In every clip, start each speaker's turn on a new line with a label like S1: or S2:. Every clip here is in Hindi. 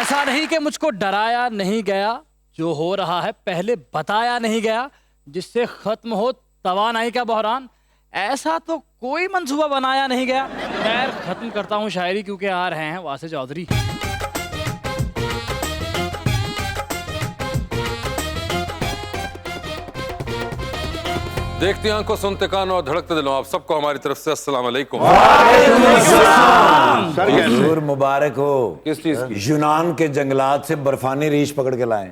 S1: ऐसा नहीं कि मुझको डराया नहीं गया, जो हो रहा है पहले बताया नहीं गया, जिससे खत्म हो तवानाई का बहरान, ऐसा तो कोई मंसूबा बनाया नहीं गया। खैर खत्म करता हूँ शायरी, क्योंकि आ रहे हैं वासे चौधरी।
S2: देखती आंखों, सुनते कानों और धड़कते दिलों, आप सबको हमारी तरफ से अस्सलाम वालेकुम।
S3: हुजूर मुबारक हो।
S2: किस चीज की?
S3: यूनान के जंगलात से बर्फानी रीछ पकड़ के लाए।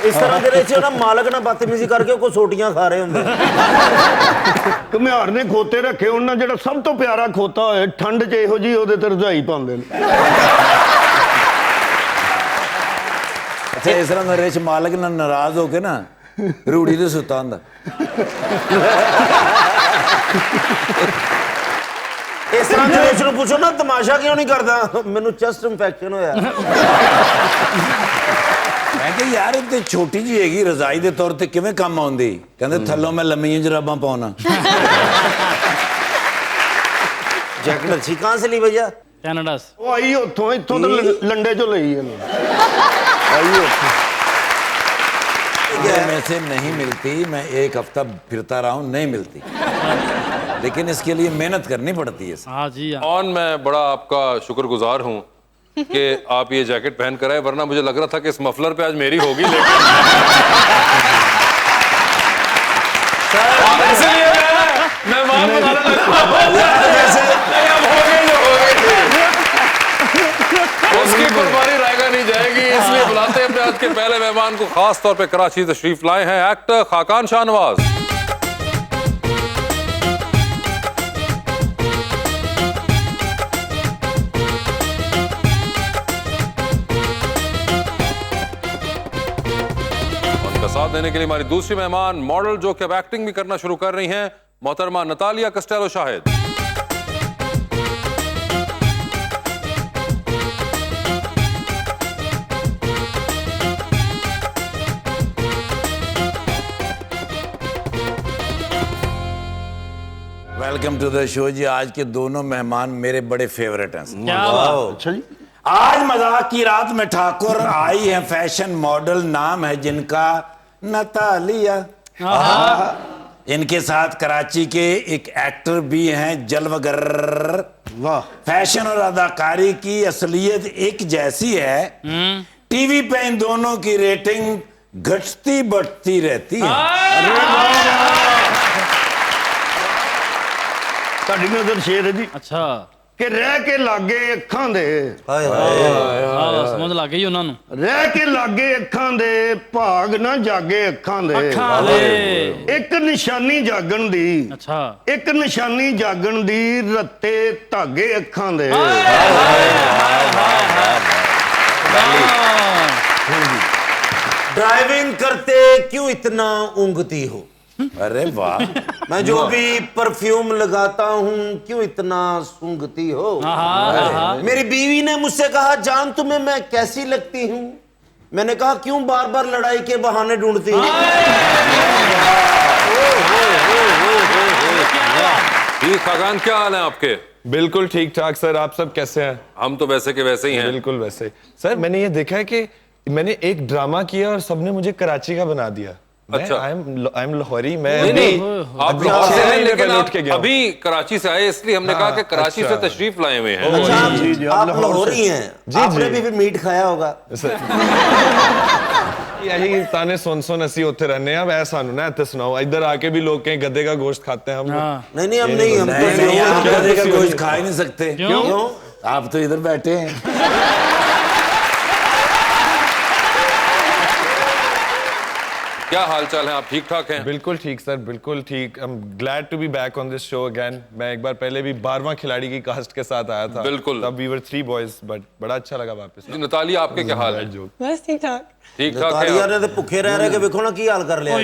S4: इस तरह ਦੇ ਵਿੱਚ ਨਾ ਮਾਲਕ ਨਾਲ ਬਦਤਮੀਜ਼ੀ ਕਰਕੇ ਕੋਈ ਸੋਟੀਆਂ ਖਾ ਰਹੇ ਹੁੰਦੇ।
S5: ਘੁਮਿਆਰ ਨੇ ਖੋਤੇ ਰੱਖੇ, ਉਹਨਾਂ ਜਿਹੜਾ ਸਭ ਤੋਂ ਪਿਆਰਾ ਖੋਤਾ ਹੋਏ ਠੰਡ 'ਚ ਇਹੋ ਜੀ ਉਹਦੇ ਤੇ ਰਜਾਈ ਪਾਉਂਦੇ ਨੇ।
S3: ਅੱਛਾ, ਇਸ ਤਰ੍ਹਾਂ ਦੇ ਵਿੱਚ ਮਾਲਕ ਨਾਲ ਨਾਰਾਜ਼ ਹੋ ਕੇ ਨਾ ਰੂੜੀ ਤੇ ਸੁੱਤਾ ਹੁੰਦਾ।
S4: ਇਸ ਤਰ੍ਹਾਂ ਦੇ ਵਿੱਚ ਨੂੰ ਪੁੱਛੋ ਨਾ ਤਮਾਸ਼ਾ ਕਿਉਂ ਨਹੀਂ ਕਰਦਾ, ਮੈਨੂੰ ਚੈਸਟ ਇਨਫੈਕਸ਼ਨ ਹੋਇਆ।
S3: ਮੈਂ ਕਿਹਾ ਯਾਰ ਇਹ ਤੇ ਛੋਟੀ ਜੀ ਹੈਗੀ, ਰਜ਼ਾਈ ਦੇ ਤੌਰ ਤੇ ਕਿਵੇਂ ਕੰਮ ਆਉਂਦੀ? ਕਹਿੰਦੇ ਥੱਲੋਂ ਮੈਂ ਲੰਮੀਆਂ ਜਰਾਬਾਂ ਪਾਉਣਾ।
S4: जैकेट अच्छी कहाँ से ली भैया?
S1: कनाडा से।
S5: ਉਹ ਆਈ ਉੱਥੋਂ, ਇੱਥੋਂ ਤਾਂ ਲੰਡੇ 'ਚੋਂ ਲਈ ਇਹਨੂੰ। ਆਈ ਉੱਥੋਂ।
S3: में से नहीं मिलती, मैं एक हफ्ता फिरता रहा हूँ, नहीं मिलती, लेकिन इसके लिए मेहनत करनी पड़ती है।
S1: हाँ जी हाँ।
S2: और मैं बड़ा आपका शुक्रगुजार हूँ कि आप ये जैकेट पहन कर आए, वरना मुझे लग रहा था कि इस मफलर पे आज मेरी होगी, लेकिन इसलिए मैं मान बनाने उसकी कुर्बानी रायगा नहीं जाएगी, इसलिए बुलाते हैं अपने आज के पहले मेहमान को। खास तौर पे कराची तशरीफ लाए हैं एक्टर खाकान शाहनवाज। उनका साथ देने के लिए हमारी दूसरी मेहमान मॉडल, जो कि अब एक्टिंग भी करना शुरू कर रही हैं, मोहतरमा Natalia Costello Shahid.
S3: Welcome to the show ji. आज के दोनों मेहमान मेरे बड़े फेवरेट हैं।
S1: क्या बात।
S5: अच्छा जी।
S3: आज मजाक की रात में ठाकुर आई है फैशन मॉडल, नाम है जिनका नतालिया। इनके साथ कराची के एक एक्टर भी हैं जलवगर।
S5: वाह।
S3: फैशन और अदाकारी की असलियत एक जैसी है, टीवी पे इन दोनों की रेटिंग घटती बढ़ती रहती है।
S5: ਤੁਹਾਡੀ ਨਜ਼ਰ ਸ਼ੇਰ ਹੈ ਜੀ
S1: अच्छा
S5: ਕਿ ਰਹਿ ਕੇ ਲਾਗੇ ਅੱਖਾਂ ਦੇ,
S4: हाय हाय
S1: हाँ, समझ लग गई उन्होंने।
S5: ਰਹਿ ਕੇ ਲਾਗੇ ਅੱਖਾਂ ਦੇ ਭਾਗ ਨਾ ਜਾਗੇ ਅੱਖਾਂ ਦੇ।
S1: ਅੱਖਾਂ ਦੇ।
S5: ਇੱਕ ਨਿਸ਼ਾਨੀ ਜਾਗਣ ਦੀ,
S1: अच्छा
S5: ਇੱਕ ਨਿਸ਼ਾਨੀ ਜਾਗਣ ਦੀ, ਰੱਤੇ ਧਾਗੇ ਅੱਖਾਂ ਦੇ।
S4: ड्राइविंग करते क्यों इतना ऊँघती हो?
S3: अरे वाह।
S4: मैं जो भी परफ्यूम लगाता हूँ क्यों इतना सूंघती हो? मेरी बीवी ने मुझसे कहा, जान तुम्हें मैं कैसी लगती हूँ? मैंने कहा, क्यों बार बार लड़ाई के बहाने ढूंढती हूँ?
S2: जी खाकान, क्या हाल है आपके?
S6: बिल्कुल ठीक ठाक सर, आप सब कैसे हैं?
S2: हम तो वैसे के वैसे ही हैं।
S6: बिल्कुल वैसे। सर मैंने ये देखा है कि मैंने एक ड्रामा किया और सबने मुझे कराची का बना दिया।
S2: अच्छा।
S6: I am Lahori. मैं
S2: नहीं, आप लाहौर से हैं, लेकिन
S6: लौट के
S2: आप
S6: गया हूं।
S2: अभी कराची से आए, इसलिए हमने कहा कि कराची से
S6: अच्छा।
S2: तशरीफ लाए हुए हैं।
S4: अच्छा,
S5: जी, जी,
S4: आप
S5: आप लाहौर
S4: लाहौरी हैं।
S6: जी,
S4: आपने
S6: जी।
S4: भी मीट खाया होगा।
S6: यही ताने सुन असी उत्थे रहने हैं। वै सानू ना इत्थे सुनाओ, इधर आके भी लोग कहीं गधे का गोश्त खाते हैं हम।
S4: नहीं नहीं, हम नहीं, हम
S3: नहीं, नहीं, आप
S4: तो
S3: गधे का गोश्त खा ही नहीं सकते।
S4: क्यों?
S3: आप तो इधर बैठे हैं।
S2: क्या हाल चाल है, आप ठीक ठाक हैं?
S6: बिल्कुल ठीक सर, बिल्कुल ठीक। I am glad to be back on this show again. मैं एक बार पहले भी 12वां खिलाड़ी की कास्ट के साथ आया था।
S2: बिल्कुल।
S6: तब वी वर 3 बॉयज, बट बड़ा अच्छा लगा वापस।
S2: जी नतालिया, आपके क्या हाल है?
S7: बस ठीक ठाक।
S2: ठीक ठाक है
S4: तालिया
S2: आप?
S4: ने तो भुखे रह रहे के देखो ना की हाल कर लिया।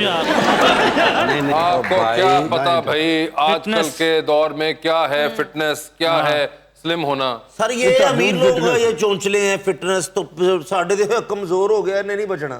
S2: आपको क्या पता भाई, आजकल के दौर में क्या है फिटनेस, क्या है स्लिम होना।
S4: सर ये अमीर लोग ये चौंचले हैं, फिटनेस तो साढ़े दे कमजोर हो गया, नहीं बचना।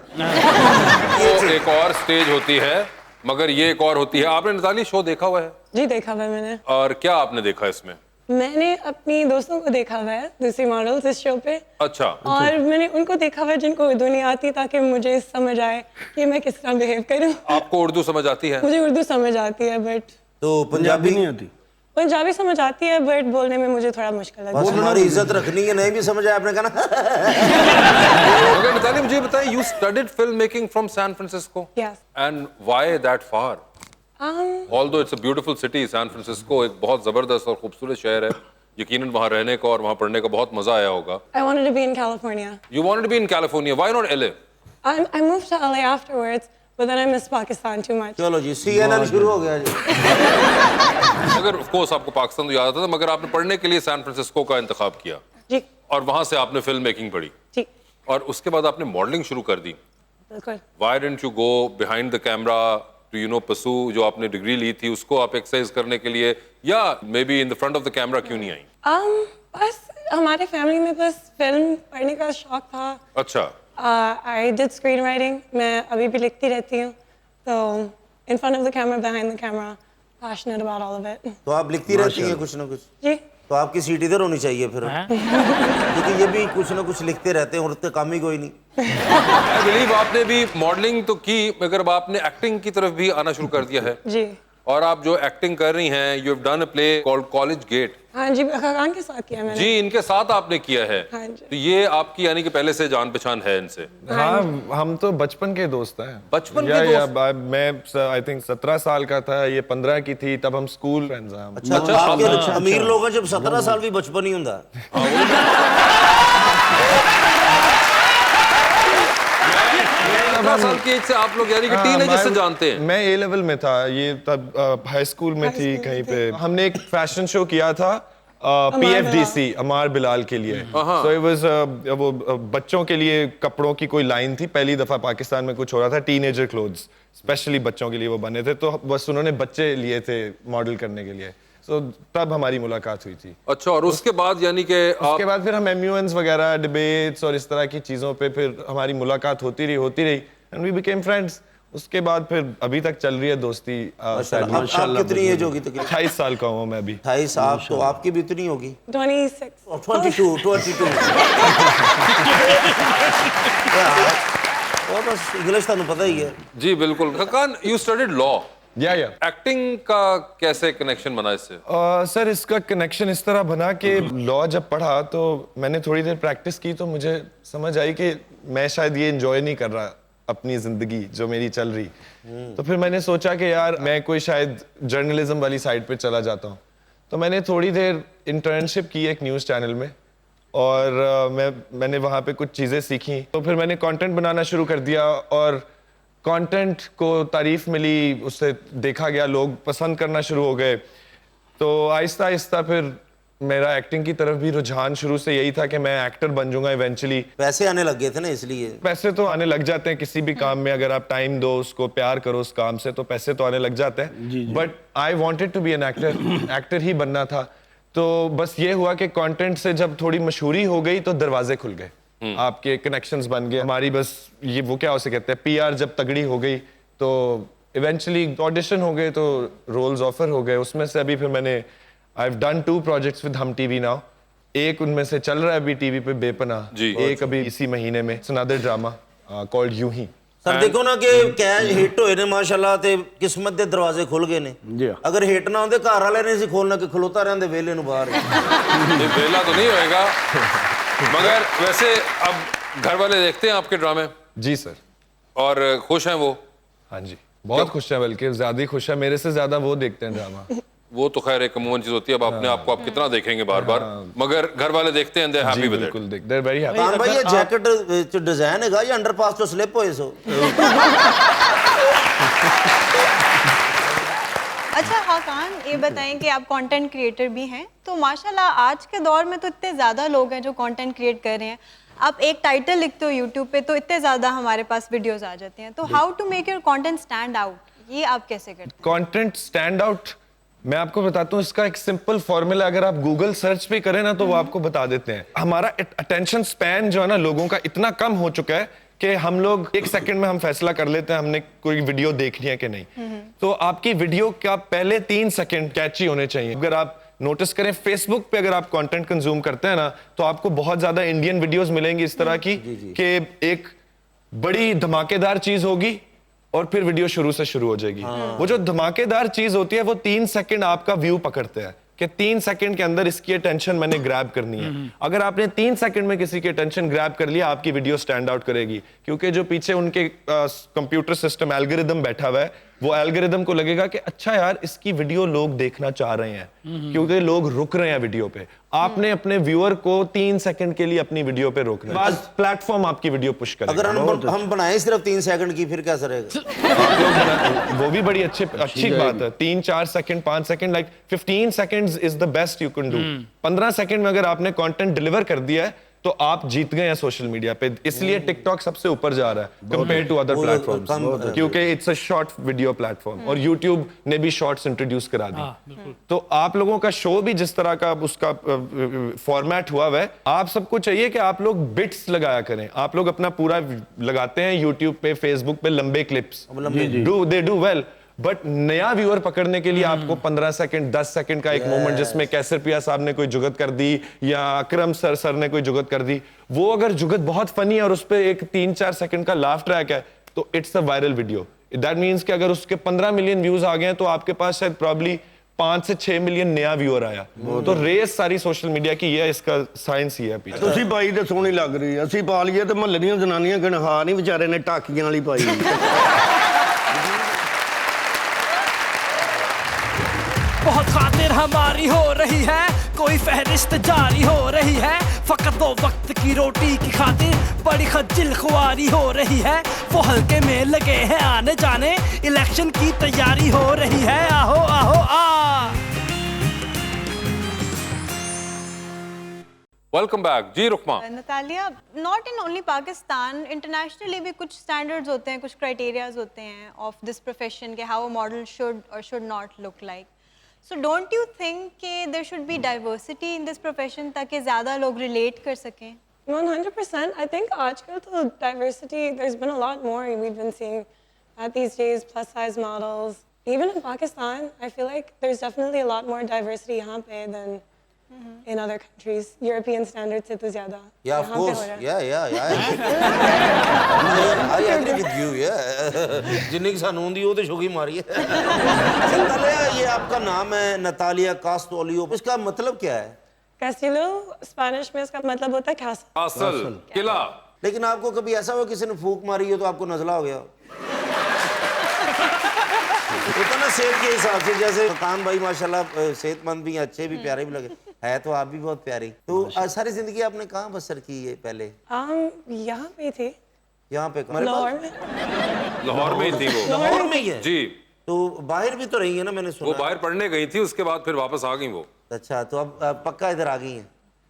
S2: वो एक और स्टेज होती है मगर ये एक और होती है। आपने निताली शो देखा हुआ है?
S7: जी देखा हुआ है मैंने।
S2: और क्या आपने देखा इसमें?
S7: मैंने अपनी दोस्तों को देखा हुआ है, दूसरी मॉडल्स इस शो पे।
S2: अच्छा।
S7: और मैंने उनको देखा हुआ है जिनको उर्दू नहीं आती, ताकि मुझे समझ आए कि मैं किस तरह बिहेव करूं।
S2: आपको उर्दू समझ आती है?
S7: मुझे उर्दू समझ आती है बट
S4: तो पंजाबी
S5: नहीं आती।
S7: पंजाबी समझ आती है बट बोलने में मुझे थोड़ा मुश्किल लगता
S4: बस
S7: है।
S4: हमारी इज्जत रखनी है, नहीं भी समझ आया आपने कहना।
S2: मगर निताली मुझे बताइए, you studied film making from San Francisco
S7: Yes.
S2: And why that far? Although it's a beautiful city, San Francisco एक बहुत जबरदस्त और खूबसूरत शहर है। यकीनन वहां रहने का और वहां पढ़ने का बहुत मजा आया होगा।
S7: I wanted to be in California.
S2: You wanted to be in California. Why not LA?
S7: I moved to LA afterwards, but then I missed Pakistan too much.
S4: चलो जी, CNN शुरू हो गया जी।
S2: मगर ऑफ कोर्स आपको पाकिस्तान तो याद आता था, मगर आपने पढ़ने के लिए सैन फ्रांसिस्को का इंतखाब किया
S7: जी
S2: और वहां से आपने फिल्म मेकिंग पढ़ी
S7: जी
S2: और उसके बाद आपने मॉडलिंग शुरू कर दी।
S7: बिल्कुल।
S2: Why didn't you go behind the camera to pursue जो आपने डिग्री ली थी उसको आप एक्सरसाइज करने के लिए, या may be in the front of the camera क्यों नहीं आई?
S7: बस हमारे फैमिली में बस फिल्म पढ़ने का शौक था।
S2: अच्छा।
S7: I did screenwriting. मैं अभी भी लिखती रहती हूँ। तो in front of the camera, behind the camera, passionate about all of it.
S4: तो आप लिखती रहती हैं कुछ ना कुछ?
S7: जी।
S4: तो आपकी सीट इधर होनी चाहिए फिर, क्योंकि ये भी कुछ ना कुछ लिखते रहते हैं, औरत का काम ही कोई नहीं।
S2: आई बिलीव आपने भी मॉडलिंग तो की, मगर अब आपने एक्टिंग की तरफ भी आना शुरू कर दिया है।
S7: जी।
S2: और आप जो एक्टिंग कर रही हैं, you have done a play called college gate.
S7: हाँ जी, खाकान के साथ किया मैंने।
S2: जी, इनके साथ आपने किया है।
S7: हाँ जी।
S2: तो ये आपकी यानी कि पहले से जान पहचान है इनसे?
S6: हाँ, हम तो बचपन के दोस्त हैं।
S2: बचपन के दोस्त?
S6: मैं आई थिंक 17 साल का था, ये 15 की थी, तब हम स्कूल फ्रेंड्स हैं।
S4: अच्छा, आपके अमीर लोग हैं, जब 17 साल भी बचपन ही होता।
S2: 17 साल की एज से आप लोग यानी कि टीनेजर से जानते हैं?
S6: मैं ए लेवल में था, ये तब हाई स्कूल में थी कहीं पे। हमने एक फैशन शो किया था PFDC, अमार बिलाल के लिए। So it was वो बच्चों के लिए कपड़ों की कोई लाइन थी, पहली दफा पाकिस्तान में कुछ हो रहा था, टीनेजर क्लोथ्स स्पेशली बच्चों के लिए वो बने थे। तो बस उन्होंने बच्चे लिए थे मॉडल करने के लिए। So तब हमारी मुलाकात हुई थी।
S2: अच्छा, और उसके बाद यानी कि
S6: उसके बाद फिर हम MUNs वगैरह, डिबेट्स और इस तरह की चीजों पे फिर हमारी मुलाकात होती रही एंड वी बिकेम फ्रेंड्स। उसके बाद फिर अभी तक चल रही है दोस्ती।
S4: माशाल्लाह। आप कितनी एज होगी तकरीबन?
S6: 28 साल का हूँ मैं अभी।
S4: 28 साल, तो आपकी भी इतनी होगी?
S7: 26।
S4: 22। और बस इंग्लिश तो पता ही है।
S2: जी बिल्कुल। Khaqan, you studied law.
S6: या
S2: एक्टिंग का कैसे कनेक्शन बना इससे?
S6: सर, इसका कनेक्शन इस तरह बना कि लॉ जब पढ़ा तो मैंने थोड़ी देर प्रैक्टिस की, तो मुझे समझ आई कि मैं शायद ये एंजॉय नहीं कर रहा अपनी जिंदगी जो मेरी चल रही। तो फिर मैंने सोचा कि यार मैं कोई शायद जर्नलिज्म वाली साइड पे चला जाता हूँ। तो मैंने थोड़ी देर इंटर्नशिप की एक न्यूज़ चैनल में, और मैंने वहाँ पे कुछ चीज़ें सीखी। तो फिर मैंने कंटेंट बनाना शुरू कर दिया और कंटेंट को तारीफ मिली, उससे देखा गया, लोग पसंद करना शुरू हो गए। तो आहिस्ता आहिस्ता फिर मेरा एक्टिंग की तरफ भी रुझान शुरू से यही था कि मैं एक्टर बन जाऊंगा इवेंचुअली।
S4: पैसे आने लग गए थे ना, इसलिए।
S6: पैसे तो आने लग जाते हैं किसी भी काम में, अगर आप टाइम दो, उसको प्यार करो उस काम से, तो पैसे तो आने लग जाते हैं। But I wanted to be an actor, actor ही बनना था। तो बस ये हुआ कि कंटेंट से जब थोड़ी मशहूरी हो गई तो दरवाजे खुल गए, आपके कनेक्शंस बन गए। हमारी बस ये वो क्या उसे कहते हैं, PR जब तगड़ी हो गई तो इवेंचुअली ऑडिशन हो गए, तो रोल्स ऑफर हो गए। उसमें से अभी फिर मैंने I've done 2 projects with हम TV now। एक उनमें से चल रहा है अभी TV पे, बेपनाह। एक अभी इसी महीने में, It's another drama called यूं ही।
S4: सर देखो ना कि क्या हिट होए ने माशाल्लाह, ते किस्मत दे दरवाजे खुल गए ने। अगर हिट ना होंदे घर वाले ने सी खोलना कि खलोता रहंदे वेले नु बाहर।
S2: ये वेला तो नहीं होएगा, मगर वैसे अब घर वाले देखते हैं आपके ड्रामे?
S6: जी सर।
S2: और खुश हैं वो?
S6: हाँ जी, बहुत खुश है, बल्कि ज्यादा ही खुश है, मेरे से ज्यादा वो देखते हैं ड्रामा।
S2: वो तो खैर एक अमूमन चीज होती है, अब अपने आप को आप कितना देखेंगे बार बार, मगर घर वाले देखते हैं, दे हैप्पी विद इट।
S6: बिल्कुल देख, दे वेरी हैप्पी।
S4: कान भाई, ये जैकेट च डिजाइन हैगा या अंडरपास तो स्लिप होए सो?
S8: अच्छा खाकान, ये बताएं कि आप कंटेंट क्रिएटर भी हैं, तो माशाल्लाह आज के दौर में तो इतने ज़्यादा लोग हैं जो कंटेंट क्रिएट कर रहे हैं। आप एक टाइटल लिखते हो यूट्यूब पे तो इतने ज़्यादा हमारे पास वीडियोस आ जाते हैं। तो how to make your content stand out, ये आप कैसे करते हैं?
S6: कंटेंट स्टैंड आउट मैं आपको बताता हूँ, इसका एक सिंपल फॉर्मूला अगर आप गूगल सर्च पे करें ना तो वो आपको बता देते हैं। हमारा अटेंशन स्पैन जो है ना लोगों का इतना कम हो चुका है कि हम लोग 1 सेकंड में हम फैसला कर लेते हैं हमने कोई वीडियो देखनी है कि नहीं। तो आपकी वीडियो का पहले 3 सेकंड कैची होने चाहिए। अगर आप नोटिस करें फेसबुक पे अगर आप कंटेंट कंज्यूम करते हैं ना, तो आपको बहुत ज्यादा इंडियन वीडियोस मिलेंगी इस तरह की कि एक बड़ी धमाकेदार चीज होगी और फिर वीडियो शुरू से शुरू हो जाएगी। वो जो धमाकेदार चीज होती है वो 3 सेकंड आपका व्यू पकड़ते हैं कि 3 सेकंड के अंदर इसकी अटेंशन मैंने ग्रैब करनी है। अगर आपने 3 सेकंड में किसी की अटेंशन ग्रैब कर लिया, आपकी वीडियो स्टैंड आउट करेगी, क्योंकि जो पीछे उनके कंप्यूटर सिस्टम एल्गोरिदम बैठा हुआ है, वो एल्गोरिदम को लगेगा कि अच्छा यार इसकी वीडियो लोग देखना चाह रहे हैं, क्योंकि लोग रुक रहे हैं वीडियो पे। आपने अपने व्यूअर को 3 सेकंड के लिए अपनी वीडियो पे रोकना है, बाद प्लेटफॉर्म आपकी वीडियो पुश करेगा।
S4: अगर हम बनाए सिर्फ 3 सेकंड की, फिर कैसा रहेगा?
S6: आप लोग वो भी बड़ी अच्छी बात है। 3, 4 second, 5 second, like 15 seconds is the best you can do. 15 second में अगर आपने कंटेंट डिलीवर कर दिया है तो आप जीत गए हैं सोशल मीडिया पे। इसलिए टिकटॉक सबसे ऊपर जा रहा है कंपेयर टू अदर प्लेटफॉर्म्स, क्योंकि it's a short video platform, और यूट्यूब ने भी शॉर्ट्स इंट्रोड्यूस करा दी। तो आप लोगों का शो भी जिस तरह का उसका फॉर्मेट हुआ है, आप सबको चाहिए कि आप लोग बिट्स लगाया करें। आप लोग अपना पूरा लगाते हैं यूट्यूब पे, फेसबुक पे लंबे clips, they do well, but नया व्यूअर पकड़ने के लिए आपको 15 सेकंड, 10 सेकंड का एक मोमेंट जिसमें कैसर पिया साहब ने कोई जुगत कर दी या अकरम सर ने कोई जुगत कर दी, वो अगर जुगत बहुत फनी है और उस पर एक 3-4 सेकंड का लाफ ट्रैक है, तो it's a viral video. That means कि अगर उसके 15 मिलियन व्यूज आ गए तो आपके पास शायद प्रॉब्ली 5 से 6 मिलियन नया व्यूअर आया। तो रेस सारी सोशल मीडिया की है, इसका साइंस ही है पीछे।
S5: ਤੁਸੀਂ ਪਾਈ ਤੇ ਸੋਹਣੀ ਲੱਗ ਰਹੀ ਹੈ, ਅਸੀਂ ਪਾ ਲਈਏ ਤੇ ਮਹੱਲੇ ਦੀਆਂ ਜਨਾਨੀਆਂ ਗਣਹਾ ਨਹੀਂ ਵਿਚਾਰੇ ਨੇ ਟਾਕੀਆਂ ਵਾਲੀ ਪਾਈ।
S1: बहुत खातिर हमारी हो रही है, कोई फहरिस्त जारी हो रही है, फकत दो वक्त की रोटी की खातिर बड़ी खज्जिल खुआरी हो रही है। वो हल्के में लगे हैं आने जाने, इलेक्शन की तैयारी हो रही है, आहो आहो आ।
S2: Welcome back ji Rukma.
S8: Natalia, not in only Pakistan, internationally भी कुछ स्टैंडर्ड्स होते हैं, कुछ क्राइटेरियाज होते हैं ऑफ दिस प्रोफेशन के how a model should or should not look like. So don't you think कि there should be diversity in this profession ताकि ज़्यादा लोग relate कर सकें?
S7: 100%. I think आजकल तो diversity, there's been a lot more we've been seeing at these days, plus size models. Even in Pakistan, I feel like there's definitely a lot more diversity यहाँ पे than in other countries. European standards से तो ज़्यादा।
S4: Yeah, of course. Yeah. I agree with you. Yeah. जिन्नी की सानू होंदी वो तो शोगी मारी है। नतालिया, ये आपका नाम है नतालिया कास्टोलियो, इसका मतलब क्या है?
S7: Castillo, स्पेनिश में इसका मतलब होता है castle.
S2: कासल, किला।
S4: लेकिन आपको कभी ऐसा हुआ किसी ने फूंक मारी हो तो आपको नजला हो गया? होता ना सेहत के हिसाब से, जैसे कान भाई माशाल्लाह सेहतमंद भी हैं, अच्छे भी, प्यारे भी लगे, है तो आप भी बहुत प्यारी। तो सारी जिंदगी आपने कहाँ बसर की है पहले?
S7: यहाँ पे थे।
S4: यहाँ पे
S7: लाहौर में।
S2: लाहौर में ही थी वो।
S4: लाहौर में ही है
S2: जी।
S4: तो बाहर भी तो रही है ना, मैंने सुना।
S2: वो बाहर पढ़ने गई थी, उसके बाद फिर वापस आ गई वो।
S4: अच्छा, तो अब पक्का इधर आ गई हैं?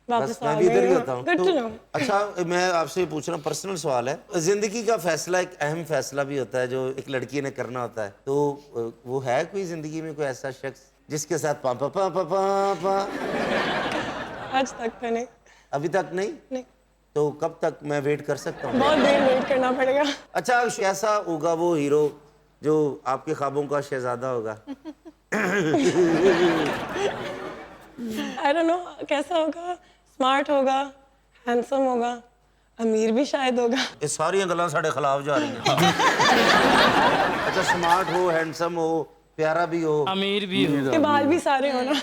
S7: वापस
S4: मैं भी इधर ही होता हूँ।
S7: Good to know.
S4: अच्छा, मैं आपसे पूछ रहा हूँ, पर्सनल सवाल है। जिंदगी का फैसला एक अहम फैसला भी होता है जो एक लड़की ने करना होता है, तो वो है कोई जिंदगी में कोई ऐसा शख्स जिसके साथ पा पा पा पा पा पा?
S7: आज तक तो नहीं।
S4: अभी तक नहीं?
S7: नहीं।
S4: तो कब तक मैं वेट कर सकता हूँ?
S7: बहुत देर वेट करना पड़ेगा।
S4: अच्छा, कैसा होगा वो हीरो जो आपके ख्वाबों का शहजादा होगा?
S7: I don't know कैसा होगा, स्मार्ट होगा, हैंडसम होगा, अमीर भी शायद होगा।
S4: ये सारी गल्लां साढ़े खिलाफ जा रही हैं। अच्छा, स्मार्ट हो, हैंडसम हो, प्यारा भी हो,
S1: अमीर भी हो,
S7: के बाल भी सारे हो ना।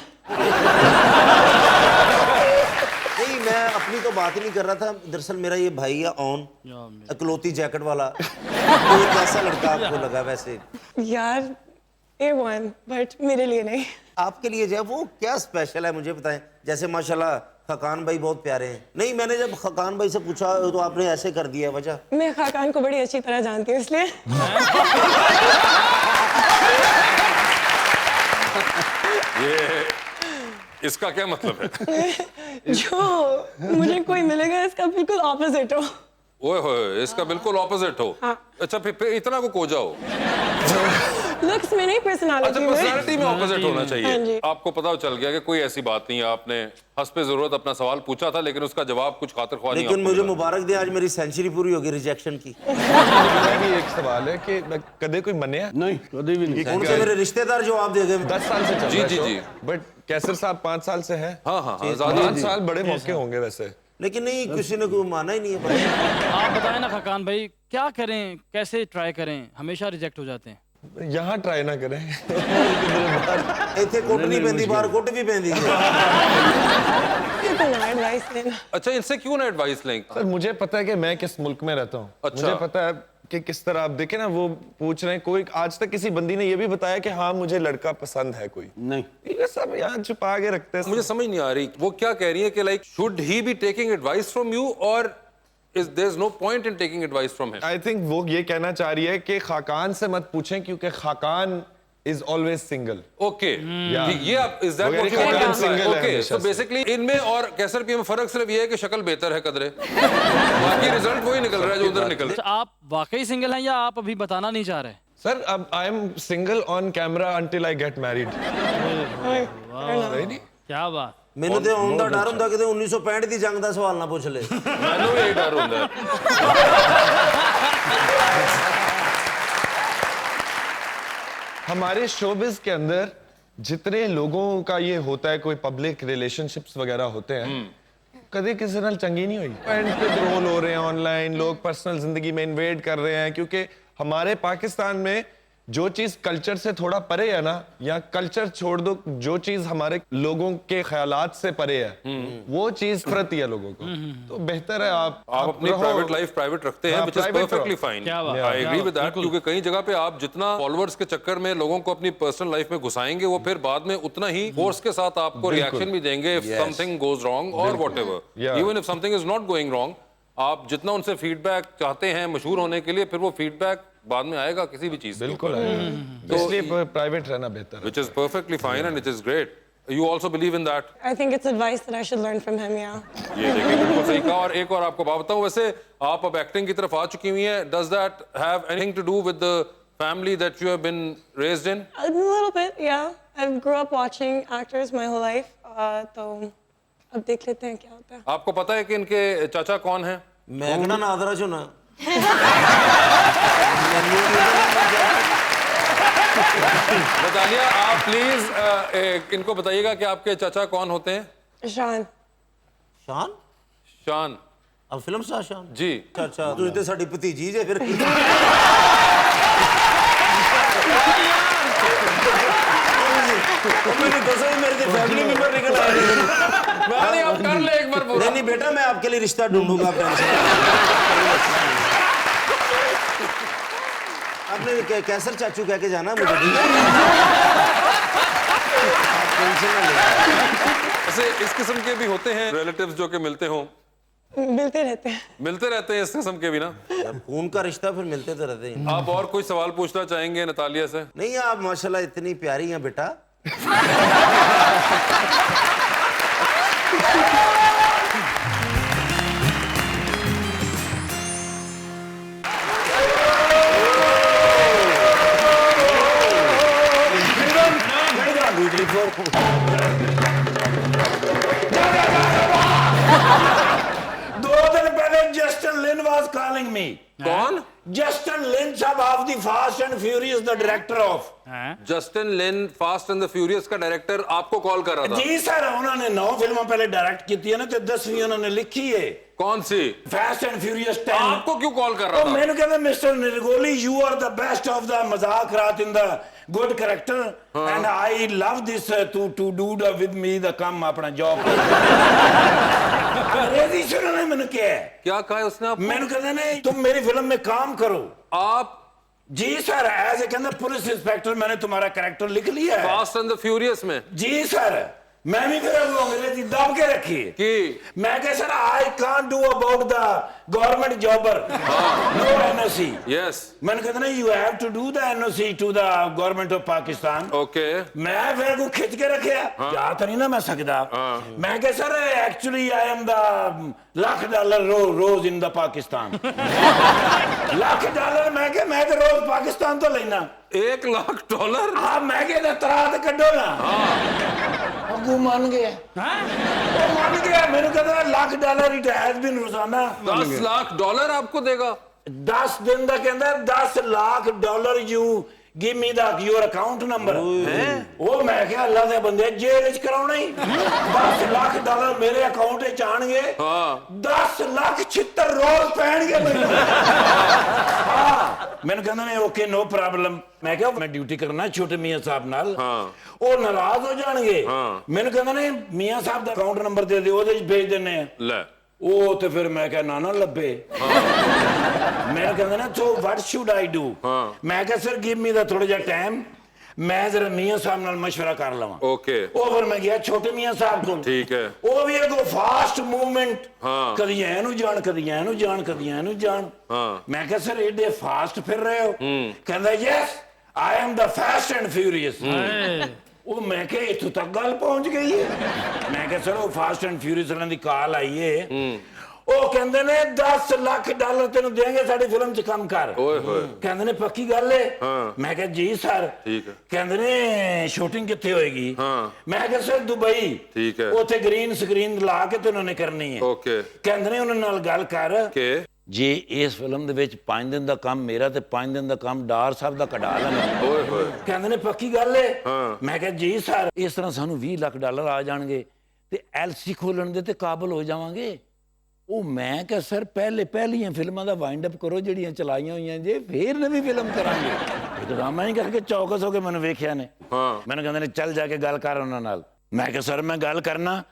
S4: नहीं, मैं अपनी तो बात ही नहीं कर रहा था। दरअसल मेरा ये भाई है ऑन, इकलौती जैकेट वाला। तो ये कैसा लड़का आपको लगा वैसे?
S7: यार A1, बट मेरे लिए नहीं।
S4: आपके लिए जो है वो क्या स्पेशल है, मुझे बताएं। जैसे माशाल्लाह खकान भाई बहुत प्यारे हैं। नहीं, मैंने जब खकान भाई से पूछा तो आपने ऐसे कर दिया, वजह?
S7: मैं खाकान को बड़ी अच्छी तरह जानती हूँ, इसलिए।
S2: ये इसका क्या मतलब है?
S7: जो मुझे कोई मिलेगा इसका बिल्कुल ऑपोजिट हो।
S2: ओए होए, इसका बिल्कुल ऑपोजिट हो।
S7: हाँ।
S2: अच्छा, फिर इतना को कोजा हो।
S7: लुक्स में नहीं,
S2: अच्छा,
S7: पर्सनालिटी में।
S2: पर्सनालिटी में ऑपोजिट होना
S7: हाँ
S2: चाहिए।
S7: जी।
S2: आपको पता चल गया कि कोई ऐसी बात नहीं है, आपने हस्बे जरूरत अपना सवाल पूछा था, लेकिन उसका जवाब कुछ खातिर ख्वाह नहीं
S4: लेकिन
S2: आपको
S4: मुझे
S2: मिला।
S4: मुबारक दे, आज मेरी सेंचुरी पूरी होगी रिजेक्शन की।
S6: मेरा भी एक सवाल है कि कदे कोई मने
S5: नहीं कभी भी नहीं।
S4: उनसे मेरे रिश्तेदार जवाब दे गए।
S6: 10 साल से चल
S2: जी,
S6: रहा
S2: जी,
S6: है
S2: जी।
S6: बट कैसर साहब 5 साल से हैं।
S2: हाँ, हाँ, हाँ,
S6: 5 साल बड़े मौके होंगे वैसे।
S4: लेकिन नहीं, किसी ने कोई माना ही नहीं है भाई।
S1: आप बताएं ना खाकान भाई, क्या करें, कैसे ट्राई करें, हमेशा रिजेक्ट हो जाते हैं।
S6: यहाँ ट्राई ना करें।
S4: इतने कोट नहीं पहनती, बाहर कोट भी पहनती है।
S7: एडवाइस देना।
S2: अच्छा, इनसे क्यों ना एडवाइस लें?
S6: सर मुझे पता है कि मैं किस मुल्क में रहता हूँ।
S2: अच्छा।
S6: मुझे पता है कि किस तरह आप देखें ना, वो पूछ रहे हैं, कोई आज तक किसी बंदी ने ये भी बताया कि हाँ मुझे लड़का पसंद है कोई
S5: नहीं।
S6: ये सब यहाँ छुपा के रखते हैं।
S2: मुझे समझ नहीं आ रही वो क्या कह रही है कि like should he be taking advice from you or is there is no point in taking advice from him?
S6: I think वो ये कहना चाह रही है कि खाकान से मत पूछें क्योंकि Khaqan is always single.
S2: Okay, ये आप इज दैट
S6: वो
S2: व्हाट
S6: कह रही है
S2: यू
S6: single है
S2: ओके,
S6: हमेशा
S2: सो
S6: से।
S2: बेसिकली इनमें और कैसर पी में फर्क सिर्फ ये है कि शक्ल बेहतर है कदरे, बाकी रिजल्ट वही निकल रहा है जो उधर निकल रहा
S1: अच्छा, आप वाकई सिंगल हैं या आप अभी बताना नहीं चाह रहे?
S6: सर अब I am single on camera until I get married.
S1: क्या बात।
S4: ਮੈਨੂੰ ਤੇ ਆਉਣ ਦਾ ਡਰ ਹੁੰਦਾ ਕਿਤੇ 1965 ਦੀ ਜੰਗ ਦਾ ਸਵਾਲ ਨਾ ਪੁੱਛ ਲੈ।
S2: है। मैंने भी यही डर होता है।
S6: हमारे शोबिज के अंदर जितने लोगों का ये होता है, कोई पब्लिक रिलेशनशिप्स वगैरह होते हैं, कभी किसी नाल चंगी नहीं हुई। एंड पे रोल हो रहे हैं ऑनलाइन, लोग पर्सनल जिंदगी में इन्वेड कर रहे हैं क्योंकि हमारे पाकिस्तान में जो चीज कल्चर से थोड़ा परे है ना, या कल्चर छोड़ दो, जो चीज हमारे लोगों के ख्यालात से परे है वो चीज प्रति है लोगों को। तो बेहतर है आप
S2: अपनी
S6: रहो।
S2: प्राइवेट लाइफ प्राइवेट रखते हैं,
S6: हाँ,
S2: व्हिच इज
S6: private
S2: परफेक्टली
S6: रहो।
S2: फाइन।
S1: क्या बात है,
S2: आई
S1: क्या
S2: एग्री विद
S1: बात,
S2: दैट, क्योंकि कई जगह पे आप जितना फॉलोअर्स के चक्कर में लोगों को अपनी पर्सनल लाइफ में घुसाएंगे, वो फिर बाद में उतना ही फोर्स के साथ आपको रिएक्शन भी देंगे इफ समथिंग गोज रॉन्ग और whatever. Even if something is not going wrong, आप जितना उनसे फीडबैक चाहते हैं मशहूर होने के लिए, फिर वो फीडबैक बाद में आएगा किसी भी चीज से।
S6: बिल्कुल है। तो इसलिए प्राइवेट रहना बेहतर है।
S2: Which is perfectly fine and which is great. You also believe in that?
S7: I think it's advice that I should learn from him, yeah.
S2: ये देखिए बिल्कुल सही कहा। और एक और आपको बात बताऊं, वैसे आप अब एक्टिंग की तरफ आ चुकी हुई हैं। Does that have anything to do with the family that you have been raised in?
S7: A little bit, yeah. I grew up watching actors my whole life, तो अब देख लेते हैं क्या होता है।
S2: आपको पता है कि इनके चाचा कौन हैं?
S4: मैं कहना नादरा चो ना।
S2: बतालिया, आप प्लीज इनको बताइएगा कि आपके चाचा कौन होते हैं?
S7: शान।
S4: शान?
S2: शान।
S4: अब फिल्म स्टार शान?
S2: जी।
S4: अच्छा, तू तो साडी भतीजी जे फिर। मैंने दसो मेरे तो फैमिली मेंबर निकल आए।
S2: नहीं, आप कर ले एक बार पूरा।
S4: नहीं बेटा, मैं आपके लिए रिश्ता ढूंढूंगा, आप टेंशन। आपने कैसर चाचू कह के जाना मुझे। टेंशन ना ले।
S2: ऐसे इस किस्म के भी होते हैं रिलेटिव्स जो कि मिलते हों?
S7: मिलते रहते हैं।
S2: मिलते रहते हैं इस किस्म के भी ना।
S4: खून का रिश्ता फिर मिलते तो रहते हैं।
S2: आप और कोई सवाल पूछना चाहेंगे नतालिया से?
S4: नहीं, आप माशाल्लाह इतनी प्यारी हैं बेटा।
S3: Justin Lin was calling me.
S2: कौन?
S3: Justin Lin साहब of the Fast and Furious, the director of.
S2: Justin Lin Fast and the Furious का डायरेक्टर आपको कॉल कर रहा था?
S3: जी सर, उन्होंने 9 फिल्में पहले डायरेक्ट की है ना, तो 10वीं उन्होंने लिखी है।
S2: कौन सी?
S3: Fast and furious 10।
S2: आपको क्यों कॉल कर रहा
S3: तो
S2: था?
S3: मैंने कहा mister Nirgoli, you are the best of the मजाक रात in the good character and I love this to do the with me the come अपना जॉब। अंग्रेजी से उन्होंने मैंने
S2: क्या कहा है उसने आपको?
S3: मैंने कहते नहीं, तुम मेरी फिल्म में काम करो।
S2: आप?
S3: जी सर, एज ए कहते पुलिस इंस्पेक्टर मैंने तुम्हारा कैरेक्टर लिख लिया है।
S2: फास्ट एंड द फ्यूरियस में?
S3: जी सर। मैं भी फिर अंग्रेजी दब के रखी
S2: कि
S3: मैं कह sir I can't do about the government job or no NOC
S2: yes
S3: मैंने कहता ना you have to do the NOC to the government of Pakistan
S2: okay
S3: मैं फिर को खिंच के रखिया जा तो नहीं ना मैं सकदा मैं कह sir actually I am the $1,00,000 रोज इन द पाकिस्तान $1,00,000 मैं कह मैं तो रोज पाकिस्तान तो लेना
S2: $1,00,000
S3: हाँ मैं कह तरात कड्डो ना अगू मान गया वो मान गया मैंने कहता $1,00,000 इट हैज बीन रोजाना
S2: $10,00,000 आपको देगा
S3: 10 दिन ਦਾ ਕਹਿੰਦਾ $10,00,000 you give me the your account number ਉਹ ਮੈਂ ਕਿਹਾ ਅੱਲਾ ਦੇ ਬੰਦੇ ਜੇਲ੍ਹ ਵਿੱਚ ਕਰਾਉਣਾ ਹੀ $10,00,000 ਮੇਰੇ ਅਕਾਊਂਟ ਵਿੱਚ ਆਣਗੇ
S2: ਹਾਂ
S3: 10 ਲੱਖ 76 ਰੋਜ਼ ਪੈਣਗੇ ਮੈਨੂੰ ਹਾਂ ਮੈਨੂੰ ਕਹਿੰਦਾ ਨੇ ਓਕੇ ਨੋ ਪ੍ਰੋਬਲਮ ਮੈਂ ਕਿਹਾ ਮੈਂ ਡਿਊਟੀ ਕਰਨਾ ਛੋਟੇ ਮੀਆਂ ਸਾਹਿਬ ਨਾਲ ਉਹ ਨਾਰਾਜ਼ ਹੋ ਜਾਣਗੇ ਮੈਨੂੰ ਕਹਿੰਦਾ ਨੇ ਮੀਆਂ ਸਾਹਿਬ ਦਾ ਅਕਾਊਂਟ ਨੰਬਰ ਦੇ ਦਿਓ ਉਹਦੇ ਵਿੱਚ ਭੇਜ ਦਿੰਨੇ ਆ
S2: ਲੈ
S3: ਉਹ ਤੇ ਫਿਰ ਮੈਂ ਕਿਹਾ ਨਾ ਲੱਭੇ ਮੈਂ ਕਹਿੰਦਾ ਨਾ ਸੋ ਵਾਟ ਸ਼ੁਡ ਆਈ ਡੂ ਮੈਂ ਕਿਹਾ ਸਰ ਗਿਵ ਮੀ ਦਾ ਥੋੜਾ ਜਿਹਾ ਟਾਈਮ ਮੈਂ ਜ਼ਰਾ ਮੀਆਂ ਸਾਹਿਬ ਨਾਲ ਮਸ਼ਵਰਾ ਕਰ ਲਵਾਂ
S2: ਓਕੇ
S3: ਉਹ ਫਿਰ ਮੈਂ ਗਿਆ ਛੋਟੇ ਮੀਆਂ ਸਾਹਿਬ ਕੋਲ
S2: ਠੀਕ ਹੈ
S3: ਉਹ ਵੀ ਇੱਕ ਫਾਸਟ ਮੂਵਮੈਂਟ ਕਦੀ ਐ ਨੂੰ ਜਾਣ ਕਦੀ ਐ ਨੂੰ ਜਾਣ ਕਦੀ ਐ ਨੂੰ ਜਾਣ ਮੈਂ ਕਿਹਾ ਸਰ ਏਡੇ ਫਾਸਟ ਫਿਰ ਰਹੇ ਹੋ ਕਹਿੰਦਾ yes I am the fast and furious ਉਹ ਮੈਂ ਕਿਹਾ ਇੱਥੋਂ ਤੱਕ ਗੱਲ ਪਹੁੰਚ ਗਈ ਹੈ ਮੈਂ ਕਿਹਾ ਸਰ ਉਹ ਫਾਸਟ ਐਂਡ ਫਿਊਰੀਅਸ ਵਾਲਿਆਂ ਦੀ ਕਾਲ ਆਈ ਏ ਉਹ ਕਹਿੰਦੇ ਨੇ $10,00,000 ਤੈਨੂੰ ਦੇਣਗੇ ਸਾਡੀ ਫਿਲਮ 'ਚ ਕੰਮ ਕਰ
S2: ਓਏ ਹੋਏ
S3: ਕਹਿੰਦੇ ਨੇ ਪੱਕੀ ਗੱਲ ਏ ਮੈਂ ਕਿਹਾ ਜੀ ਸਰ
S2: ਠੀਕ ਹੈ
S3: ਕਹਿੰਦੇ ਨੇ ਸ਼ੂਟਿੰਗ ਕਿੱਥੇ ਹੋਏਗੀ ਮੈਂ ਕਿਹਾ ਸਰ ਦੁਬਈ
S2: ਠੀਕ ਹੈ
S3: ਉੱਥੇ ਗ੍ਰੀਨ ਸਕਰੀਨ ਲਾ ਕੇ ਤੇ ਉਹਨਾਂ ਨੇ ਕਰਨੀ ਹੈ
S2: ਓਕੇ
S3: ਕਹਿੰਦੇ ਨੇ ਉਹਨਾਂ ਨਾਲ ਗੱਲ ਕਰ
S2: ਕਿ
S3: ਜੇ ਇਸ ਫਿਲਮ ਦੇ ਵਿੱਚ 5 ਦਿਨ ਦਾ ਕੰਮ ਮੇਰਾ ਤੇ 5 ਦਿਨ ਦਾ ਕੰਮ ਡਾਰ ਸਾਹਿਬ ਦਾ ਕਢਾ ਲੈਣਾ
S2: ਓਏ ਹੋਏ
S3: ਕਹਿੰਦੇ ਨੇ ਪੱਕੀ ਗੱਲ ਏ ਮੈਂ ਕਿਹਾ ਜੀ ਸਰ ਇਸ ਤਰ੍ਹਾਂ ਸਾਨੂੰ $20,00,000 ਆ ਜਾਣਗੇ ਤੇ ਐਲਸੀ ਖੋਲਣ ਦੇ ਤੇ ਕਾਬਲ ਹੋ ਜਾਵਾਂਗੇ ਉਹ ਮੈਂ ਕਿਹਾ ਸਰ ਪਹਿਲੀਆਂ ਫਿਲਮਾਂ ਦਾ ਵਾਈਂਡ ਅਪ ਕਰੋ ਜਿਹੜੀਆਂ ਚਲਾਈਆਂ ਹੋਈਆਂ ਜੇ ਫੇਰ ਨਵੀਂ ਫਿਲਮ ਕਰਾਂਗੇ ਇੱਕਦਮ ਹੀ ਕਰਕੇ ਚੌਕਸ ਹੋ ਕੇ ਮੈਨੂੰ ਵੇਖਿਆ ਨੇ ਮੈਨੂੰ ਕਹਿੰਦੇ ਨੇ ਚੱਲ ਜਾ ਕੇ ਗੱਲ ਕਰ ਉਹਨਾਂ ਨਾਲ ਮੈਂ ਕਿਹਾ ਸਰ ਮੈਂ ਗੱਲ ਕਰਨਾ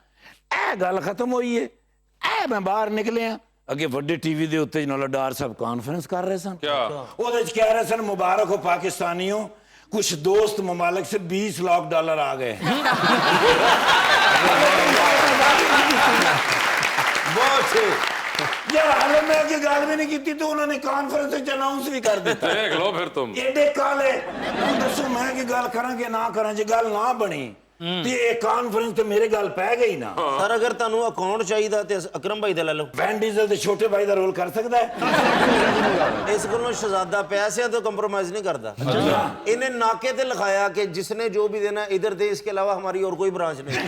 S3: ਇਹ ਗੱਲ ਖਤਮ ਹੋਈ ਏ ਇਹ ਮੈਂ ਬਾਹਰ ਨਿਕਲਿਆ ਅੱਗੇ ਵੱਡੇ ਟੀਵੀ ਦੇ ਉੱਤੇ ਜਨਾਲਾ ਡਾਰ ਸਾਹਿਬ ਕਾਨਫਰੰਸ ਕਰ ਰਹੇ ਸਨ ਉਹਦੇ ਚ ਕਹਿ ਰਹੇ ਸਨ ਮੁਬਾਰਕ ਹੋ ਪਾਕਿਸਤਾਨੀਓ ਕੁਝ ਦੋਸਤ ਮਮਾਲਕ ਸੇ $20,00,000 ਆ ਗਏ ਬਹੁਤ ਯਾਰ ਹਾਲੇ ਮੈਂ ਅੱਗੇ ਗੱਲ ਵੀ ਨਹੀਂ ਕੀਤੀ ਤੇ ਉਹਨਾਂ ਨੇ ਕਾਨਫਰੰਸ ਵਿੱਚ ਅਨਾਉਂਸ ਵੀ ਕਰ ਦਿੱਤਾ
S2: ਦੇਖ ਲਓ ਫਿਰ ਤੁਮ
S3: ਏਡੇ ਕਾਲੇ ਹੁਣ ਦੱਸੋ ਮੈਂ ਕੀ ਗੱਲ ਕਰਾਂ ਕਿ ਨਾ ਕਰਾਂ ਜੇ ਗੱਲ ਨਾ ਬਣੀ ਤੇ ਇਹ ਕਾਨਫਰੰਸ ਤੇ ਮੇਰੇ ਗੱਲ ਪੈ ਗਈ ਨਾ
S4: ਸਰ ਅਗਰ ਤੁਹਾਨੂੰ ਅਕਾਊਂਟ ਚਾਹੀਦਾ ਤੇ ਅਕਰਮ ਭਾਈ ਦਾ ਲੈ ਲਓ
S3: ਵੈਨ ਡੀਜ਼ਲ ਦੇ ਛੋਟੇ ਭਾਈ ਦਾ ਰੋਲ ਕਰ ਸਕਦਾ ਹੈ
S4: ਇਸ ਕੋਲੋਂ ਸ਼ਹਜ਼ਾਦਾ ਪੈਸਿਆਂ ਤੋਂ ਕੰਪਰੋਮਾइज नहीं करता इन्हें नाके पे लिखाया कि जिसने जो भी देना इधर दे इसके अलावा हमारी और कोई ब्रांच नहीं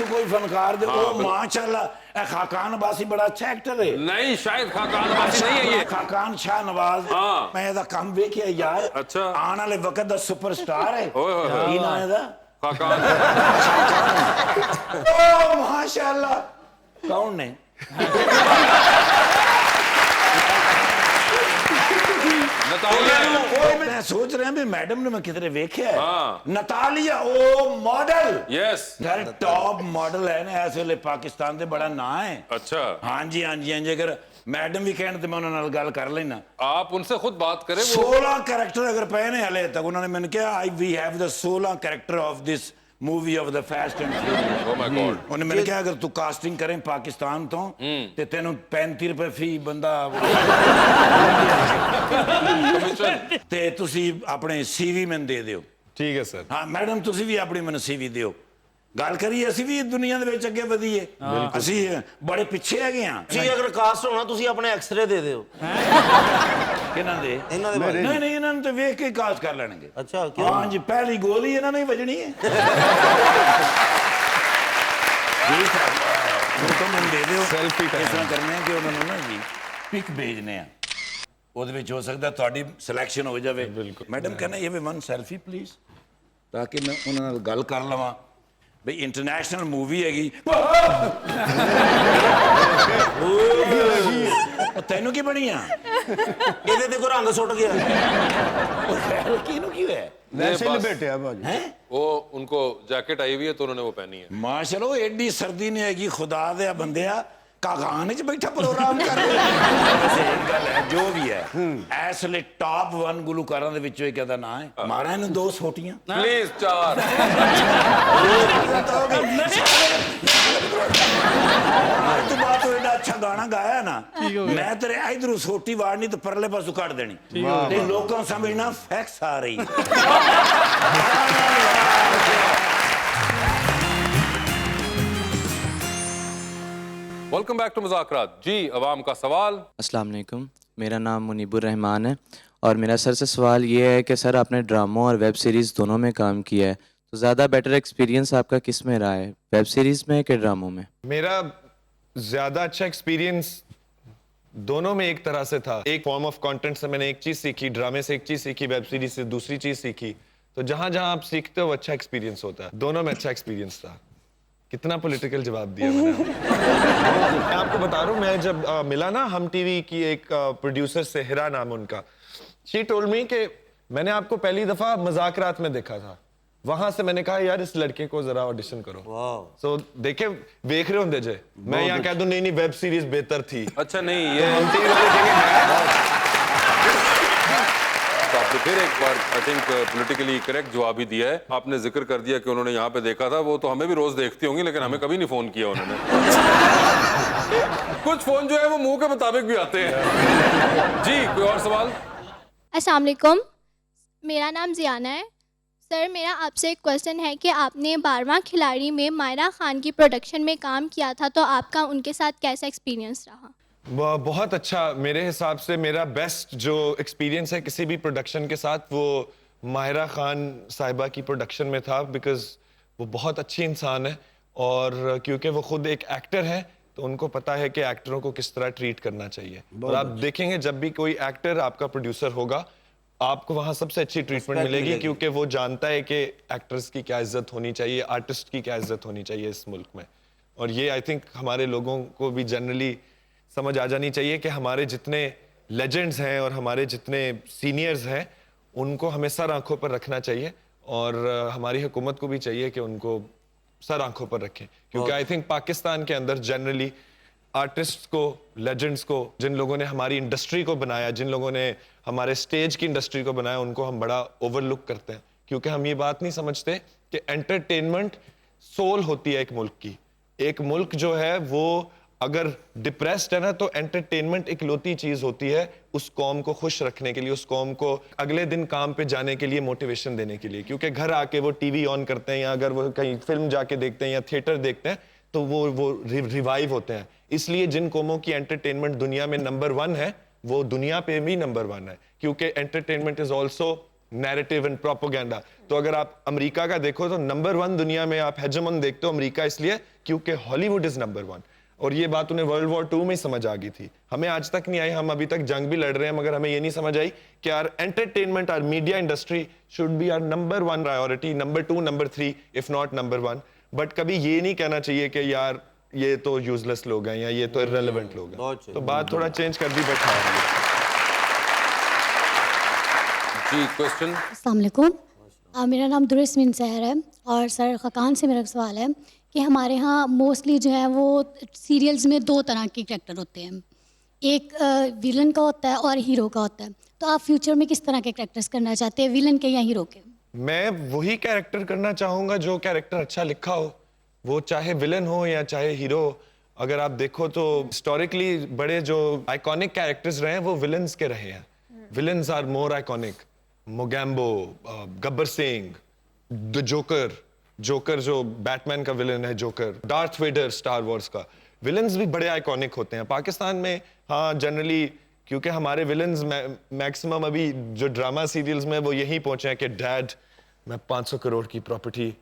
S3: कोई फनकार दे ओ माशाल्लाह खाकान अब्बासी बड़ा अच्छा एक्टर है
S2: नहीं शायद खाकान अब्बासी नहीं है ये
S3: खाकान शाह नवाज मैं ਇਹਦਾ ਕੰਮ ਵੇਖਿਆ ਯਾਰ
S2: ਅੱਛਾ
S3: ਆਉਣ ਵਾਲੇ ਵਕਤ ਦਾ ਸੁਪਰਸਟਾਰ ਹੈ
S2: ਓਏ ਹੋਏ
S3: ਕੀ ਨਾਮ ਇਹਦਾ
S2: ਖਾਕਾਨ
S3: ਓ ਮਾਸ਼ਾਅੱਲਾ ਕੌਣ ਨੇ मैं सोच रहा भी मैडम ने मैं किधरे वेख्या है नतालिया ओ मॉडल
S2: यस
S3: यार टॉप मॉडल है ना इस वेले पाकिस्तान दे बड़ा ना है
S2: अच्छा
S3: हाँ जी अगर मैडम भी कहने तो मैं उन्होंने नाल गल कर लेना
S2: आप उनसे खुद बात करें
S3: 16 कैरेक्टर अगर पे ने हले तक उन्होंने मैंने कहा we have the 16 character of this movie of the Fast and Furious
S2: oh my God
S3: उन्होंने मैंने कहा अगर तू कास्टिंग करें पाकिस्तान तो ते तेनू 35 रुपए फी बंदा ते तुसी अपने सीवी मैंने दे दियो
S6: ठीक है सर
S3: हाँ मैडम तुसी भी अपनी मैंने सीवी दियो गल करिए ਅਸੀਂ ਵੀ ਦੁਨੀਆ ਦੇ ਵਿੱਚ ਅੱਗੇ ਵਧੀਏ ਅਸੀਂ ਬੜੇ ਪਿੱਛੇ ਹੈਗੇ ਆ
S4: ਜੀ ਅਗਰ ਕਾਸਟ ਹੋਣਾ ਤੁਸੀਂ ਆਪਣੇ ਐਕਸਰੇ ਦੇ ਦਿਓ
S3: ਇਹਨਾਂ ਦੇ
S4: ਬਾਰੇ
S3: ਨਹੀਂ ਇਹਨਾਂ ਨੂੰ ਤਾਂ ਵੇਖ ਕੇ ਕਾਸਟ ਕਰ ਲੈਣਗੇ
S4: ਅੱਛਾ ਕਿਉਂ
S3: ਹਾਂ ਜੀ ਪਹਿਲੀ ਗੋਲੀ ਇਹਨਾਂ ਨੇ ਹੀ ਵੱਜਣੀ ਹੈ ਜੀ ਸਰ ਤੋਂ ਮੈਂ ਦੇ ਦਿਓ
S6: ਸੈਲਫੀ
S3: ਇਸ ਤਰ੍ਹਾਂ ਕਰਨੇ ਕਿ ਉਹਨਾਂ ਨੂੰ ਨਾ ਜੀ ਪਿਕ ਭੇਜਨੇ ਆ ਉਹਦੇ ਵਿੱਚ ਹੋ ਸਕਦਾ ਤੁਹਾਡੀ ਸਿਲੈਕਸ਼ਨ ਹੋ ਜਾਵੇ ਮੈਡਮ ਕਹਿੰਦਾ ਇਹ ਵੀ ਮਨ ਸੈਲਫੀ ਪਲੀਜ਼ ਤਾਂ ਕਿ ਮੈਂ ਉਹਨਾਂ ਨਾਲ ਗੱਲ ਕਰ ਲਵਾਂ ਬਈ ਇੰਟਰਨੈਸ਼ਨਲ ਮੂਵੀ ਹੈਗੀ ਤੈਨੂੰ ਕੀ ਬਣੀਆਂ
S4: ਇਹਦੇ ਤੇ ਕੋ ਰੰਗ ਸੁੱਟ ਗਿਆ
S3: ਕਿਹਨੂੰ ਕੀ ਹੋਇਆ
S5: वैसे लपेटे भाजी
S2: वो उनको जैकेट आई हुई है तो उन्होंने वो पहनी है
S3: माशाल्लाह एडी सर्दी नहीं हैगी खुदा दे बंदिया ਕਾਗਾਨ 'ਚ ਬੈਠਾ ਪ੍ਰੋਗਰਾਮ ਕਰ ਰਿਹਾ ਸਹੀ ਗੱਲ ਹੈ ਜੋ ਵੀ ਹੈ ਇਸ ਲਈ ਟਾਪ 1 ਗੁਲੂਕਾਰਾਂ ਦੇ ਵਿੱਚੋਂ ਇੱਕ ਇਹਦਾ ਨਾਂ ਹੈ ਮਾਰਾ ਇਹਨੂੰ 2 ਸੋਟੀਆਂ
S2: प्लीज 4
S3: ਅੱਜ ਤੋਂ ਬਾਅਦ ਉਹ ਇੰਨਾ ਅੱਛਾ ਗਾਣਾ ਗਾਇਆ ਨਾ ਮੈਂ ਤੇਰੇ ਇਧਰੋਂ ਸੋਟੀ ਵਾੜਨੀ ਤੇ ਪਰਲੇ ਪਾਸੋਂ ਕੱਢ ਦੇਣੀ ਤੇ ਲੋਕਾਂ ਨੂੰ ਸਮਝਣਾ ਫੈਕਸ ਆ ਰਹੀ
S2: वेलकम बैक टू मुज़ाकरात जी अवाम का सवाल।
S9: अस्सलाम वालेकुम, मेरा नाम मुनीबुर रहमान है और मेरा सर से सवाल ये है कि सर आपने ड्रामों और वेब सीरीज़ दोनों में काम किया है, तो ज़्यादा बेटर एक्सपीरियंस आपका किस में रहा है, वेब सीरीज़ में कि ड्रामों में?
S6: मेरा ज्यादा अच्छा एक्सपीरियंस दोनों में एक तरह से था। एक फॉर्म ऑफ कंटेंट से मैंने एक चीज सीखी, ड्रामे से एक चीज सीखी, वेब सीरीज से दूसरी चीज सीखी। तो जहां जहां आप सीखते हो अच्छा एक्सपीरियंस होता है। दोनों में अच्छा एक्सपीरियंस था। कितना पॉलिटिकल जवाब दिया मैंने। मैं आपको बता रहा हूँ, मैं जब मिला ना हम टीवी की एक प्रोड्यूसर से, हिरा नाम उनका, शी टोल्ड मी कि मैंने आपको पहली दफा मजाकरात में देखा था, वहां से मैंने कहा यार इस लड़के को जरा ऑडिशन करो। सो देखे देख रहे होंगे जे मैं यहाँ कह दूं नहीं वेब सीरीज बेहतर थी।
S2: अच्छा नहीं ये हम टीवी वाले देखेंगे। तो आपने फिर एक बार आई थिंक पॉलिटिकली करेक्ट जवाब ही दिया है। आपने जिक्र कर दिया कि उन्होंने यहाँ पे देखा था, वो तो हमें भी रोज देखती होंगी लेकिन हमें कभी नहीं फोन किया उन्होंने। कुछ फोन जो है वो मुंह के मुताबिक भी आते हैं। जी कोई और सवाल?
S10: अस्सलाम वालेकुम, मेरा नाम जियाना है। सर मेरा आपसे एक क्वेश्चन है कि आपने 12वां खिलाड़ी में मायरा खान की प्रोडक्शन में काम किया था, तो आपका उनके साथ कैसा एक्सपीरियंस रहा?
S6: बहुत अच्छा। मेरे हिसाब से मेरा बेस्ट जो एक्सपीरियंस है किसी भी प्रोडक्शन के साथ वो माहिरा खान साहिबा की प्रोडक्शन में था, बिकॉज वो बहुत अच्छी इंसान है और क्योंकि वो खुद एक एक्टर है तो उनको पता है कि एक्टरों को किस तरह ट्रीट करना चाहिए। और आप देखेंगे जब भी कोई एक्टर आपका प्रोड्यूसर होगा आपको वहाँ सबसे अच्छी ट्रीटमेंट मिलेगी, क्योंकि वो जानता है कि एक्टर्स की क्या इज्जत होनी चाहिए, आर्टिस्ट की क्या इज्जत होनी चाहिए इस मुल्क में। और ये आई थिंक हमारे लोगों को भी जनरली समझ आ जानी चाहिए कि हमारे जितने लेजेंड्स हैं और हमारे जितने सीनियर्स हैं उनको हमें सर आंखों पर रखना चाहिए और हमारी हुकूमत को भी चाहिए कि उनको सर आंखों पर रखें, क्योंकि आई थिंक पाकिस्तान के अंदर जनरली आर्टिस्ट को, लेजेंड्स को, जिन लोगों ने हमारी इंडस्ट्री को बनाया, जिन लोगों ने हमारे स्टेज की इंडस्ट्री को बनाया, उनको हम बड़ा ओवरलुक करते हैं, क्योंकि हम ये बात नहीं समझते कि एंटरटेनमेंट सोल होती है एक मुल्क की। एक मुल्क जो है वो अगर डिप्रेस्ड है ना तो एंटरटेनमेंट इकलौती चीज होती है उस कौम को खुश रखने के लिए, उस कौम को अगले दिन काम पे जाने के लिए मोटिवेशन देने के लिए। क्योंकि घर आके वो टीवी ऑन करते हैं या अगर वो कहीं फिल्म जाके देखते हैं या थिएटर देखते हैं तो वो रिवाइव होते हैं। इसलिए जिन कौमों की एंटरटेनमेंट दुनिया में नंबर 1 है वो दुनिया पे भी नंबर 1 है, क्योंकि entertainment is also narrative and propaganda. तो अगर आप अमेरिका का देखो तो नंबर 1 दुनिया में आप हेजेमन देखते हो अमेरिका, इसलिए क्योंकि हॉलीवुड इज नंबर 1। और ये बात उन्हें वर्ल्ड वॉर 2 में ही समझ आ गई थी, हमें आज तक नहीं आई। हम अभी तक जंग भी लड़ रहे हैं मगर हमें ये नहीं समझ आई कि यार एंटरटेनमेंट और media industry should be our number 1 priority, number 2, number 3 if not number 1। But कभी ये नहीं कहना चाहिए कि यार ये तो यूजलेस लोग हैं या ये तो इररेलेवेंट लोग हैं। तो बात थोड़ा चेंज कर दी बैठा है।
S2: जी क्वेश्चन।
S10: अस्सलाम वालेकुम, मेरा नाम दुरुस्मिन सहर है और सर खकान से मेरा सवाल है कि हमारे यहाँ मोस्टली जो है वो सीरियल्स में 2 तरह के कैरेक्टर होते हैं, एक विलन का होता है और हीरो का होता है। तो आप फ्यूचर में किस तरह के कैरेक्टर्स करना चाहते हैं, विलन के या हीरो के?
S6: मैं वही कैरेक्टर करना चाहूंगा जो कैरेक्टर अच्छा लिखा हो, वो चाहे विलन हो या चाहे हीरो हो। अगर आप देखो तो हिस्टोरिकली बड़े जो आइकॉनिक कैरेक्टर्स रहे हैं वो विलन्स के रहे हैं। Villains are more iconic. Mogambo, Gabbar Singh, the Joker जो बैटमैन का विलन है, Joker, Darth Vader Star Wars का, विलन्स भी बड़े आइकॉनिक होते हैं पाकिस्तान में। हाँ जनरली क्योंकि हमारे विलन्स मैक्सिमम अभी जो ड्रामा सीरियल्स में वो यही पहुंचे हैं कि डैड मैं 500 करोड़ की प्रॉपर्टी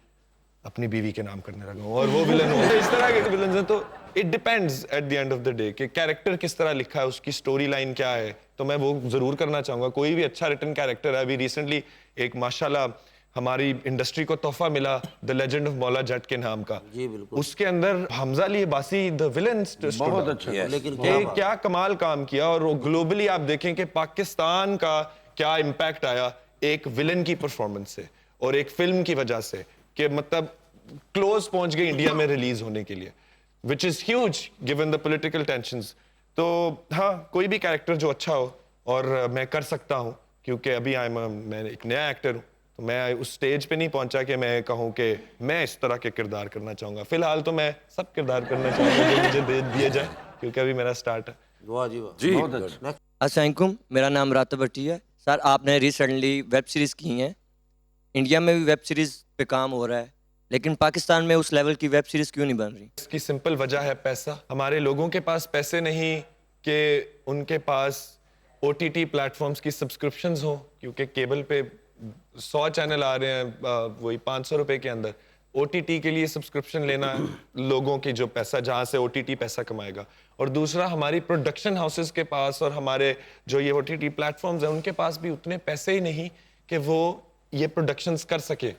S6: अपनी बीवी के नाम करने लगा हूं और वो विलन हो। इस तरह के विलन्स हैं। तो it depends at the end of the day कि कैरेक्टर किस तरह लिखा है, उसकी स्टोरी लाइन क्या है। तो मैं वो जरूर करना चाहूंगा। कोई भी अच्छा रिटन कैरेक्टर है, अभी रिसेंटली एक माशाल्लाह हमारी इंडस्ट्री को तोहफा मिला the legend of Maula Jatt के नाम का।
S4: जी बिल्कुल।
S6: उसके अंदर हमजा अली अब्बासी द विलन बहुत अच्छा,
S4: लेकिन
S6: क्या कमाल काम किया। और वो ग्लोबली आप देखें कि पाकिस्तान का क्या इम्पैक्ट आया एक विलन की परफॉर्मेंस से और एक फिल्म की वजह से, कि मतलब क्लोज पहुंच गई इंडिया में रिलीज होने के लिए। which is huge given the political tensions. तो हाँ, कोई भी कैरेक्टर जो अच्छा हो और मैं कर सकता हूँ, क्योंकि अभी मैं एक नया एक्टर हूँ, तो मैं उस स्टेज पे नहीं पहुंचा कि मैं कहूँ कि मैं इस तरह के किरदार करना चाहूँगा। फिलहाल तो मैं सब किरदार करना चाहूँगा जो मुझे दे दिए जाए, क्योंकि अभी मेरा स्टार्ट है।
S4: वाह जी वाह,
S2: जी
S11: अस्सलाम वालेकुम, मेरा नाम रातब भट्टी है। सर आपने रिसेंटली वेब सीरीज़ की हैं, इंडिया में भी वेब सीरीज़ पे काम हो रहा है, लेकिन पाकिस्तान में उस लेवल की वेब सीरीज़ क्यों नहीं बन रही?
S6: इसकी सिंपल वजह है पैसा। हमारे लोगों के पास पैसे नहीं कि उनके पास OTT प्लेटफॉर्म्स की सब्सक्रिप्शंस हो, क्योंकि केबल पे 100 चैनल आ रहे हैं वही 500 रुपए के अंदर। OTT के लिए सब्सक्रिप्शन लेना लोगों की जो पैसा, जहाँ से OTT पैसा कमाएगा। और दूसरा, हमारी प्रोडक्शन हाउसेस के पास और हमारे जो ये OTT प्लेटफॉर्म्स हैं उनके पास भी उतने पैसे ही नहीं कि वो ये प्रोडक्शंस कर सके।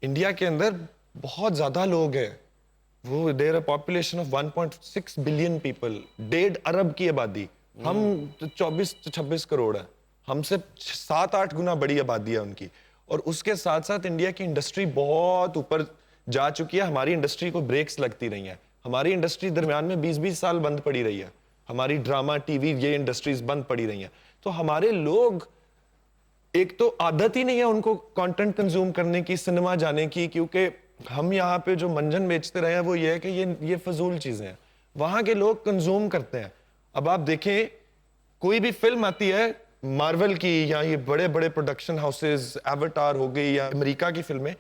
S6: इंडिया के अंदर बहुत ज़्यादा लोग हैं, वो there a population of 1.6 billion people, 1.5 अरब की आबादी। हम 24-26 करोड़ है, हमसे 7-8 गुना बड़ी आबादी है उनकी। और उसके साथ साथ इंडिया की इंडस्ट्री बहुत ऊपर जा चुकी है। हमारी इंडस्ट्री को ब्रेक्स लगती रही हैं। हमारी इंडस्ट्री दरमियान में 20-20 साल बंद पड़ी रही है। हमारी ड्रामा, टीवी, ये इंडस्ट्रीज बंद पड़ी रही हैं। तो हमारे लोग, एक तो आदत ही नहीं है उनको कंटेंट कंज्यूम करने की, सिनेमा जाने की, क्योंकि हम यहाँ पे जो मंजन बेचते रहे हैं वो ये है कि ये फजूल चीजें हैं। वहां के लोग कंज्यूम करते हैं। अब आप देखें, कोई भी फिल्म आती है मार्वल की या ये बड़े बड़े प्रोडक्शन हाउसेस, एवटार हो गई या अमेरिका की फिल्में,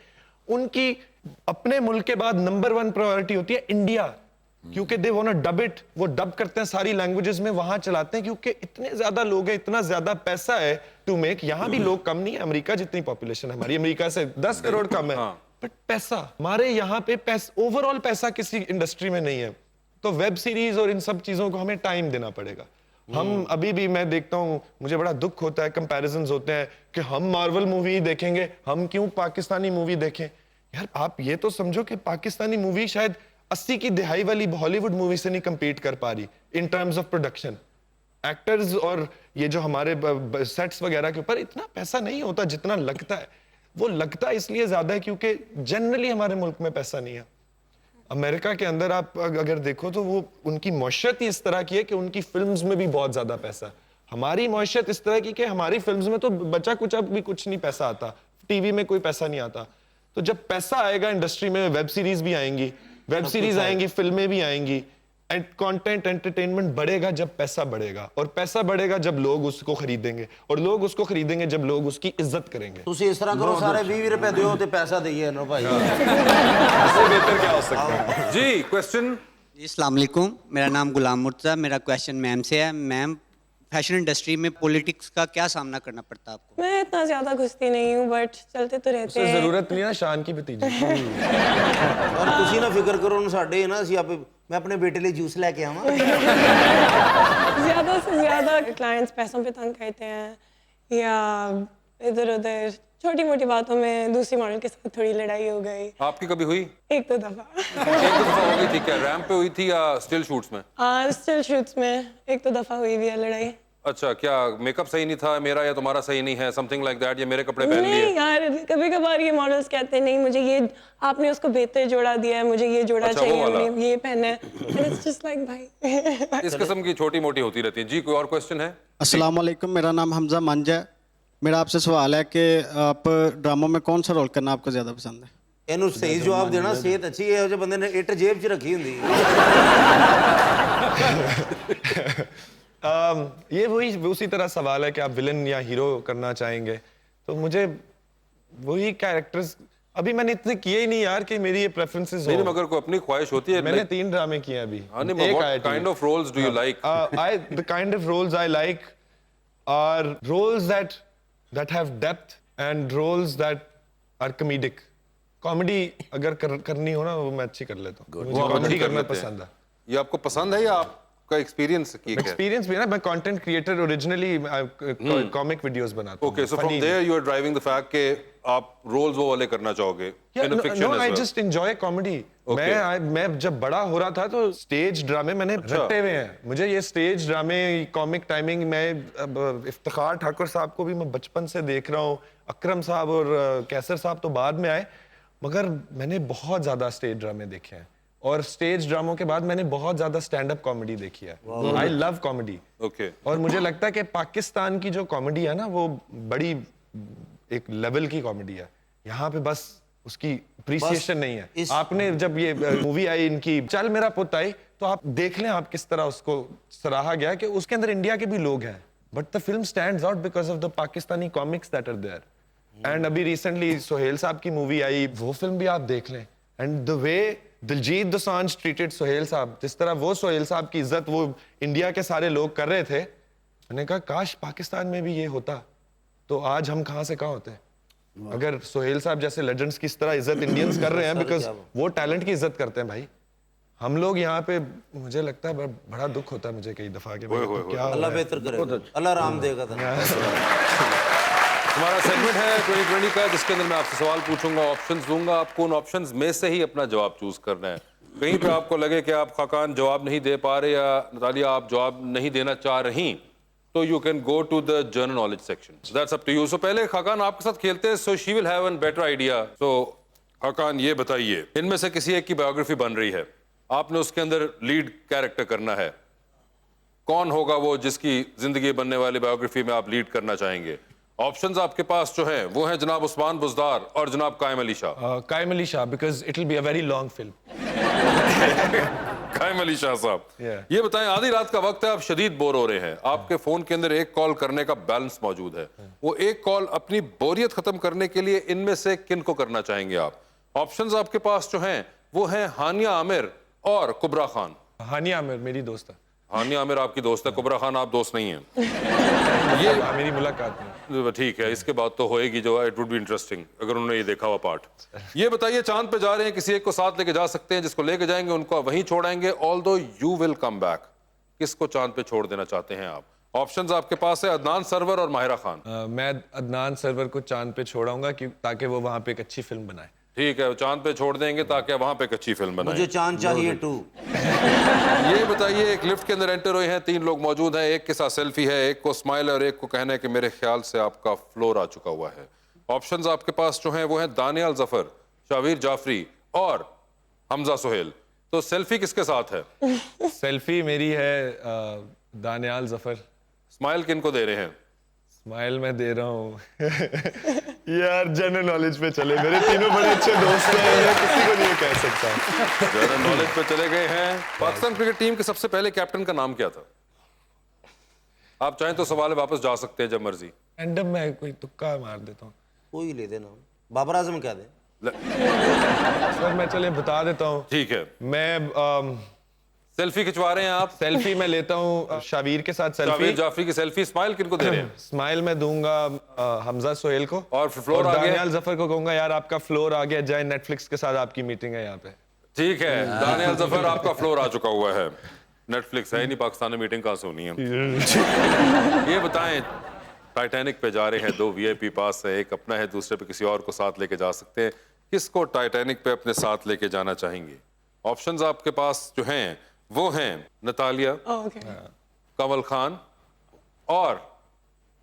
S6: उनकी अपने मुल्क के बाद नंबर 1 प्रायोरिटी होती है इंडिया, क्योंकि they want to dub it. वो डब करते हैं सारी लैंग्वेजेस में, वहां चलाते हैं, क्योंकि इतने ज्यादा लोग हैं, इतना ज्यादा पैसा है टू मेक। यहाँ भी लोग कम नहीं है, अमेरिका जितनी पॉपुलेशन है हमारी, अमेरिका से 10 करोड़ कम है, बट पैसा हमारे यहाँ पे ओवरऑल पैसा किसी इंडस्ट्री में नहीं है। तो वेब सीरीज और इन सब चीजों को हमें टाइम देना पड़ेगा। हम अभी भी, मैं देखता हूँ, मुझे बड़ा दुख होता है, कंपैरिजंस होते हैं कि हम मार्वल मूवी देखेंगे, हम क्यों पाकिस्तानी मूवी देखें। यार आप ये तो समझो कि पाकिस्तानी मूवी शायद 80 की दहाई वाली हॉलीवुड मूवी से नहीं compete कर पा रही in terms of production. Actors और ये जो हमारे सेट्स वगैरह के ऊपर इतना पैसा नहीं होता जितना लगता है। वो लगता इसलिए ज्यादा है क्योंकि जनरली हमारे मुल्क में पैसा नहीं है। अमेरिका के अंदर आप अगर देखो तो वो उनकी मौशियत ही इस तरह की है कि उनकी फिल्म्स में भी बहुत ज्यादा पैसा है। हमारी मौशियत इस तरह की कि हमारी फिल्म्स में तो बचा कुचा भी कुछ नहीं पैसा आता, टीवी में कोई पैसा नहीं आता। तो जब पैसा आएगा इंडस्ट्री में, वेब सीरीज भी आएंगी, फिल्में भी आएंगी, एंड कंटेंट एंटरटेनमेंट बढ़ेगा जब पैसा बढ़ेगा, और पैसा बढ़ेगा जब लोग उसको खरीदेंगे, और लोग उसको खरीदेंगे जब लोग उसकी इज्जत करेंगे।
S4: तुसी इस तरह करो, सारे 20 रुपए दो ते पैसा दइए ना भाई।
S6: इससे बेहतर क्या हो सकता है?
S2: जी क्वेश्चन।
S12: जी अस्सलाम वालेकुम, मेरा नाम गुलाम मुर्तज़ा। मेरा क्वेश्चन मैम से है। मैम, फैशन इंडस्ट्री में पॉलिटिक्स का क्या सामना करना पड़ता है आपको?
S7: मैं इतना ज्यादा घुसती नहीं हूँ, बट चलते तो रहते हैं।
S6: जरूरत नहीं है शान की भतीजी।
S4: और तुसी ना फिक्र करो ना, साडे ना ਅਸੀਂ ਆਪੇ मैं अपने बेटे लिए जूस लेके आवां।
S7: ज्यादा से ज्यादा क्लाइंट्स पैसों पे तंग करते हैं, या इधर उधर छोटी मोटी बातों में दूसरी मॉडल के साथ थोड़ी लड़ाई हो गई।
S2: आपकी कभी हुई?
S7: एक दो दफा।
S2: एक दो दफा हो गई थी क्या? रैंप पे हुई थी या स्टिल शूट्स में?
S7: स्टिल शूट्स में एक दो दफा हुई भी है लड़ाई।
S2: अच्छा, क्या मेकअप सही नहीं था मेरा या तुम्हारा सही नहीं है, समथिंग लाइक दैट, या मेरे कपड़े पहन लिए?
S7: नहीं यार, कभी कभार ये मॉडल्स कहते हैं नहीं मुझे ये आपने उसको बेहतर जोड़ा दिया है, मुझे ये जोड़ा चाहिए, हमने ये पहना है, and it's just like भाई।
S2: इस किस्म की छोटी मोटी होती रहती है। जी कोई और क्वेश्चन है?
S13: अस्सलाम वालेकुम, मेरा नाम हमजा मंज है। मेरा आपसे सवाल है कि आप ड्रामों में कौन सा रोल करना आपको ज्यादा पसंद है?
S4: ਇਹਨੂੰ ਸਹੀ ਜਵਾਬ ਦੇਣਾ, ਸਿਹਤ ਅੱਛੀ ਹੈ, ਇਹੋ ਜਿਹੇ ਬੰਦੇ ਨੇ ਇੱਟ ਜੇਬ 'ਚ ਰੱਖੀ ਹੁੰਦੀ ਹੈ।
S6: ये वही उसी तरह सवाल है कि आप विलन या हीरो करना चाहेंगे, तो मुझे वही कैरेक्टर्स अभी मैंने इतने किए ही नहीं यार कि मेरी ये प्रेफरेंसेस हो।
S2: नहीं, मगर कोई अपनी ख्वाहिश होती है।
S6: मैंने 3 ड्रामे किए अभी।
S2: What kind of roles do you like?
S6: The kind of roles I like are roles that have depth and roles that are comedic. Comedy अगर करनी हो ना वो मैं अच्छी कर लेता हूँ। मुझे कॉमेडी करना पसंद है।
S2: ये आपको पसंद है या आपका एक्सपीरियंस की है?
S6: एक्सपीरियंस भी है ना, मैं content creator, originally comic videos बनाता हूँ।
S2: Okay, so from there you are driving the fact कि आप रोल्स वो वाले करना चाहोगे in a fiction as well.
S6: I just enjoy comedy. मैं जब बड़ा हो रहा था तो स्टेज ड्रामे मैंने रटे हुए हैं। मुझे ये स्टेज ड्रामे, कॉमिक टाइमिंग, मैं इफ्तिखार ठाकुर साहब को भी मैं बचपन से देख रहा हूँ, अकरम साहब और कैसर साहब तो बाद में आए, मगर मैंने बहुत ज्यादा स्टेज ड्रामे देखे हैं। और स्टेज ड्रामों के बाद मैंने बहुत ज्यादा स्टैंड अप कॉमेडी देखी है। I love comedy.
S2: ओके।
S6: और मुझे लगता है कि पाकिस्तान की जो कॉमेडी है ना वो बड़ी एक लेवल की कॉमेडी है। यहाँ पे बस उसकी अप्रिसिएशन नहीं है। आपने जब ये मूवी आई इनकी चल मेरा पुत आई, तो आप देख लें आप किस तरह उसको सराहा गया कि उसके अंदर इंडिया के भी लोग हैं, but the film stands out because of the Pakistani comics that are there. And अभी रिसेंटली सोहेल साहब की मूवी आई, वो फिल्म भी आप देख लें, and the way Diljit Dosanjh treated Sohail साहब, जिस तरह वो सोहेल साहब की इज्जत वो इंडिया के सारे लोग कर रहे थे, मैंने कहा काश पाकिस्तान में भी ये होता तो आज हम कहां से कहां होते। अगर सोहेल साहब जैसे लेजेंड्स की इस तरह इज्जत इंडियंस कर रहे हैं बिकॉज वो टैलेंट की इज्जत करते हैं भाई, हम लोग यहाँ पे, मुझे लगता है बड़ा दुख होता है मुझे कई दफा के क्या
S4: अल्लाह बेहतर करे, अल्लाह राम देगा।
S2: हमारा सेगमेंट है 2020 का, जिसके अंदर मैं आपसे सवाल पूछूंगा, ऑप्शंस दूंगा, आपको उन ऑप्शंस में से ही अपना जवाब चूज करना है। कहीं पे आपको लगे कि आप खाकान जवाब नहीं दे पा रहे या नतालिया आप जवाब नहीं देना चाह रही, तो you can go to the general knowledge section. That's up to you. So पहले खाकान आपके साथ खेलते हैं, so she will have an better idea. So Khaqan ये बताइए, इनमें से किसी एक की बायोग्राफी बन रही है, आपने उसके अंदर लीड कैरेक्टर करना है, कौन होगा वो जिसकी जिंदगी बनने वाली बायोग्राफी में आप लीड करना चाहेंगे? ऑप्शंस आपके पास जो हैं वो हैं जनाब उस्मान बुज़दार और जनाब कायम अली शाह।
S6: कायम Ali Shah, because it will be a very long film.
S2: कायम अली शाह साहब, ये बताएं, आधी रात का वक्त है, आप शदीद बोर हो रहे हैं, आपके फोन के अंदर एक कॉल करने का बैलेंस मौजूद है, वो एक कॉल अपनी बोरियत खत्म करने के लिए इनमें से किन को करना चाहेंगे आप? ऑप्शंस आपके पास जो हैं वो हैं हानिया आमिर और कुबरा खान।
S6: हानिया आमिर मेरी दोस्त है।
S2: हानिया आमिर आपकी दोस्त है, कुबरा खान आप दोस्त नहीं हैं।
S6: ये मेरी मुलाकात में
S2: ठीक है, इसके बाद तो होएगी जो, इट वुड बी इंटरेस्टिंग अगर उन्होंने ये देखा हुआ पार्ट। ये बताइए, चांद पे जा रहे हैं, किसी एक को साथ लेके जा सकते हैं, जिसको लेके जाएंगे उनको वहीं छोड़ाएंगे, although you will come back. किसको चांद पे छोड़ देना चाहते हैं आप? ऑप्शंस आपके पास है अदनान सरवर और माहिरा खान।
S6: मैं अदनान सरवर को चांद पे छोड़ाऊंगा ताकि वो वहां पे एक अच्छी फिल्म बनाए।
S2: ठीक है, चांद पे छोड़ देंगे ताकि वहां पे एक अच्छी फिल्म बनाए।
S4: मुझे चांद चाहिए टू।
S2: ये बताइए, एक लिफ्ट के अंदर एंटर हुए हैं, 3 लोग मौजूद हैं, एक के साथ सेल्फी है, एक को स्माइल और एक को कहना है कि मेरे ख्याल से आपका फ्लोर आ चुका हुआ है। ऑप्शंस आपके पास जो हैं वो हैं दानियाल जफर, शावीर जाफरी और हमजा सोहेल। तो सेल्फी किसके साथ है?
S6: सेल्फी मेरी है दानियाल जफर।
S2: स्माइल किन को दे रहे हैं?
S6: स्माइल मैं दे रहा हूँ यार जनरल नॉलेज पे चले, मेरे तीनों बड़े अच्छे दोस्त हैं, मैं किसी को नहीं कह सकता।
S2: जनरल नॉलेज पे चले गए हैं। पाकिस्तान क्रिकेट टीम के सबसे पहले कैप्टन का नाम क्या था? आप चाहें तो सवाल वापस जा सकते हैं जब मर्जी।
S6: रैंडम मैं कोई तुक्का मार देता हूँ,
S4: कोई ले देना, बाबर आजम क्या दे?
S6: सर मैं चले बता देता हूँ।
S2: ठीक है,
S6: मैं
S2: सेल्फी खिंचवा रहे हैं आप?
S6: सेल्फी मैं लेता हूँ शावीर के साथ सेल्फी।
S2: शावीर जाफरी की सेल्फी। स्माइल किन को दे रहे हैं?
S6: स्माइल मैं दूंगा हमजा सोहेल को।
S2: और फ्लोर आ गया?
S6: दानियाल जफर को कहूंगा यार आपका फ्लोर आ गया, जाए नेटफ्लिक्स के साथ आपकी मीटिंग है यहाँ पे।
S2: ठीक है, दानियाल जफर आपका फ्लोर आ चुका हुआ है। नेटफ्लिक्स है ही नहीं, पाकिस्तान में मीटिंग कहाँ से होनी है? ये बताएं, टाइटैनिक पे जा रहे हैं, 2 VIP पास है, एक अपना है, दूसरे पे किसी और को साथ लेके जा सकते हैं, किसको टाइटैनिक पे अपने साथ लेके जाना चाहेंगे? ऑप्शंस आपके पास जो हैं वो हैं नतालिया, कमल खान और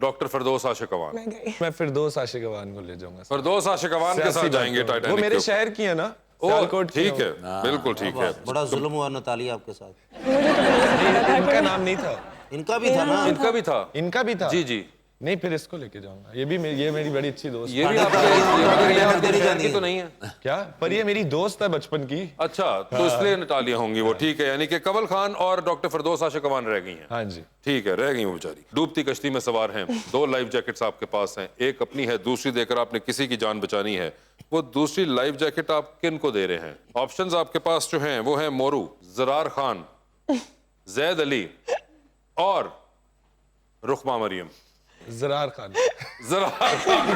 S2: डॉक्टर फिरदौस आशिक अवान।
S6: मैं फिरदौस आशिक अवान को ले जाऊंगा।
S2: फिरदौस आशिक अवान के साथ जाएंगे टाइटैनिक।
S6: वो मेरे शहर की है ना, सियालकोट की।
S2: ठीक है, बिल्कुल ठीक है।
S4: बड़ा जुल्म हुआ नतालिया आपके साथ।
S6: इनका नाम नहीं था।
S4: इनका भी था ना?
S2: इनका भी था।
S6: इनका भी था।
S2: जी जी।
S6: नहीं, फिर इसको लेके जाऊंगा। ये मेरी बड़ी अच्छी दोस्त।
S2: ये भी आपके शहर की तो नहीं है
S6: क्या? पर ये मेरी दोस्त है बचपन की।
S2: अच्छा, तो इसलिए नतालिया होंगी वो। ठीक है, यानी कि कमल खान और डॉक्टर फिरदौस आशिक अवान रह गई हैं।
S6: हाँ जी,
S2: ठीक है, रह गई वो बेचारी। डूबती कश्ती में सवार हैं, 2 लाइफ जैकेट्स आपके पास हैं, एक अपनी है, दूसरी देकर आपने किसी की जान बचानी है। वो दूसरी लाइफ जैकेट आप किन को दे रहे हैं? ऑप्शंस आपके पास जो हैं वो हैं मोरू, जरार खान, जैद अली और रुखमा मरियम।
S6: जरार खान।
S2: जरार खान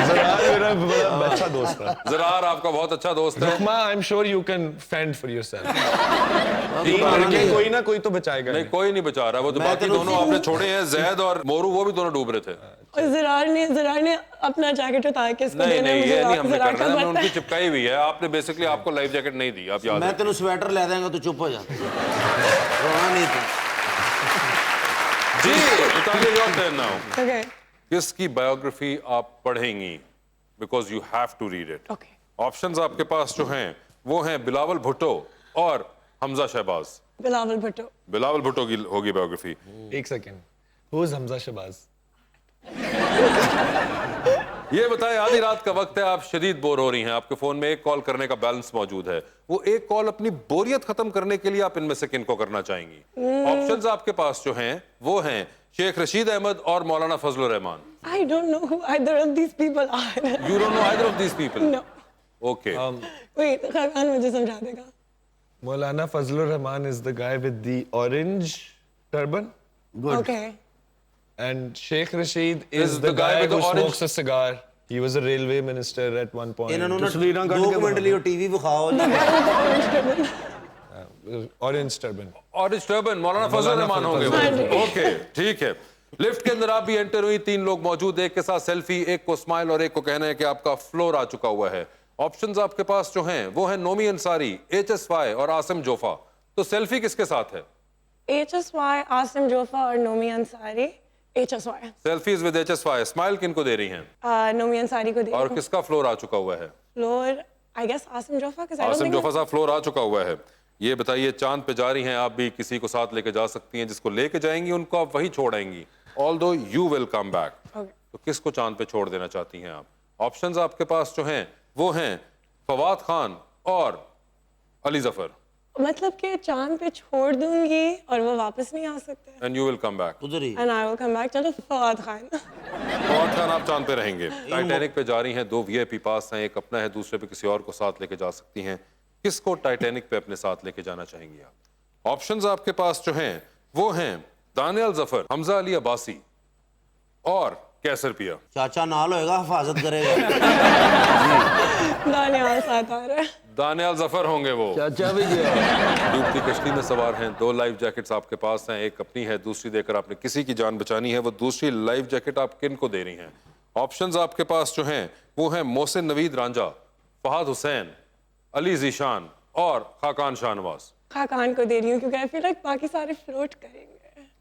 S6: जरार मेरा बड़ा अच्छा दोस्त है।
S2: जरार आपका बहुत अच्छा दोस्त है।
S6: रुखमा, I am sure you can fend for yourself. 3 लड़के कोई ना कोई तो बचाएगा।
S2: नहीं, कोई नहीं बचा रहा। वो तो बाकी दोनों आपने छोड़े हैं, जैद और मोरू, वो भी दोनों डूब रहे थे।
S7: और जरार ने अपना जैकेट उतार के इसको
S2: नहीं
S7: देना है,
S2: नहीं,
S7: मुझे
S2: ये नहीं हमने
S7: जरार
S2: करना
S7: का
S2: है, हमने
S7: पता
S2: उनकी
S7: है।
S2: चिपकाई हुई है। आपने बेसिकली आपको लाइफ जैकेट नहीं दी, आप याद
S4: मैं तेन स्वेटर ले देंगे तो चुप हो जा। रोना नहीं था
S2: जी। बताइए, योर टर्न नाउ।
S7: Okay.
S2: किसकी बायोग्राफी आप पढ़ेंगी? Because you have to read it. Options आपके पास जो हैं वो हैं बिलावल भुट्टो, और हमजा शहबाज?
S7: बिलावल भुट्टो।
S2: बिलावल भुट्टो की होगी बायोग्राफी।
S6: एक second, who is Hamza Shahbaz?
S2: ये बताएं, आधी रात का वक्त है, आप शदीद बोर हो रही हैं, आपके फोन में एक कॉल करने का बैलेंस मौजूद है, वो एक कॉल अपनी बोरियत खत्म करने के लिए आप इनमें से किनको करना चाहेंगी? ऑप्शंस आपके पास जो हैं वो हैं शेख रशीद अहमद और मौलाना Fazlur Rahman.
S7: I don't know who either of these people are.
S2: You don't know either of these people?
S7: No.
S2: Okay.
S7: Wait, Khaqan मुझे समझा देगा।
S6: Maulana Fazlur Rahman is the guy with the orange turban.
S3: Good.
S7: Okay.
S6: And Sheikh Rashid is the guy who smokes a cigar. He was a railway minister at one point.
S4: ਇਹਨਾਂ ਨੂੰ ਨਾ 2 ਮਿੰਟ ਲਈ ਟੀਵੀ ਵਿਖਾਓ ਜੀ।
S6: Orange turban.
S2: Orange turban, मौलाना फजलुर रहमान होंगे वो। ओके, ठीक है। लिफ्ट के अंदर आप भी एंटर हुई, 3 लोग मौजूद, एक के साथ सेल्फी, एक को स्माइल और एक को कहना है कि आपका फ्लोर आ चुका हुआ है। ऑप्शंस आपके पास जो हैं वो है नोमी अंसारी, HSY और आसिम जोफा। तो सेल्फी किसके साथ है?
S7: HSY, आसिम जोफा और Nomi Ansari. HSY।
S2: Selfies with HSY। Smile किनको दे रही हैं?
S7: नोमी अंसारी को दे।
S2: और किसका फ्लोर आ चुका हुआ है?
S7: Floor I guess Asim Jofa के।
S2: आसिम जोफा साहब फ्लोर आ चुका हुआ है। ये बताइए, चांद पे जा रही हैं आप भी, किसी को साथ लेके जा सकती हैं, जिसको लेके जाएंगी उनको आप वही छोड़ आएंगी, although you will come back. तो किसको चांद पे छोड़ देना चाहती हैं आप? ऑप्शंस आपके पास जो हैं वो हैं फवाद खान और अली जफर।
S7: मतलब कि चांद पे छोड़ दूंगी और वो वापस नहीं आ सकते।
S2: And you will come back.
S4: उधर ही।
S7: And I will come back. चलो फवाद खान।
S2: फवाद खान आप चांद पे रहेंगे। टाइटैनिक पे जा रही हैं, 2 VIP पास हैं, एक अपना है, दूसरे पे किसी और को साथ लेके जा सकती हैं। किसको टाइटैनिक पे अपने साथ लेके जाना चाहेंगी आप? ऑप्शंस आपके पास जो हैं वो हैं दानियल जफर, हमजा अली अब्बासी और कैसर पिया।
S4: चाचा नाल होएगा, हिफाजत करेगा।
S7: दानियाल साथ आ रहा है।
S2: दानियाल जफर होंगे वो।
S3: चाचा भी गया।
S2: डूबती कश्ती में सवार हैं, 2 लाइफ जैकेट्स आपके पास हैं, एक अपनी है, दूसरी देकर आपने किसी की जान बचानी है। वो दूसरी लाइफ जैकेट आप किन को दे रही हैं? ऑप्शंस आपके पास जो हैं वो हैं मोहसिन नवीद रांझा, फहद हुसैन, अली जीशान और खाकान शाहनवाज।
S7: खाकान को दे रही हूँ क्योंकि आई फील लाइक बाकी सारे फ्लोट करेंगे।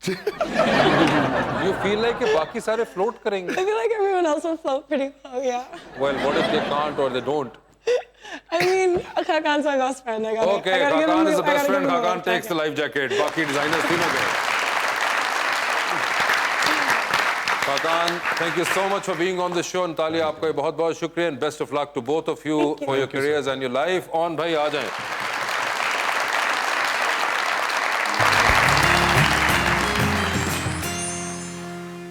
S2: You feel like कि बाकी सारे फ्लोट करेंगे?
S7: I feel like everyone else will float pretty well, yeah.
S2: Well, what if they can't or they don't?
S7: I mean, Khakan's my best friend.
S2: Okay, Khakan is the best friend. Khakan takes the life jacket. बाकी designers तीनों गए। Khakan, thank you so much for being on the show. Natalia, आपका बहुत बहुत शुक्रिया and best of luck to both of you for your careers and your life. On भाई आ जाएं।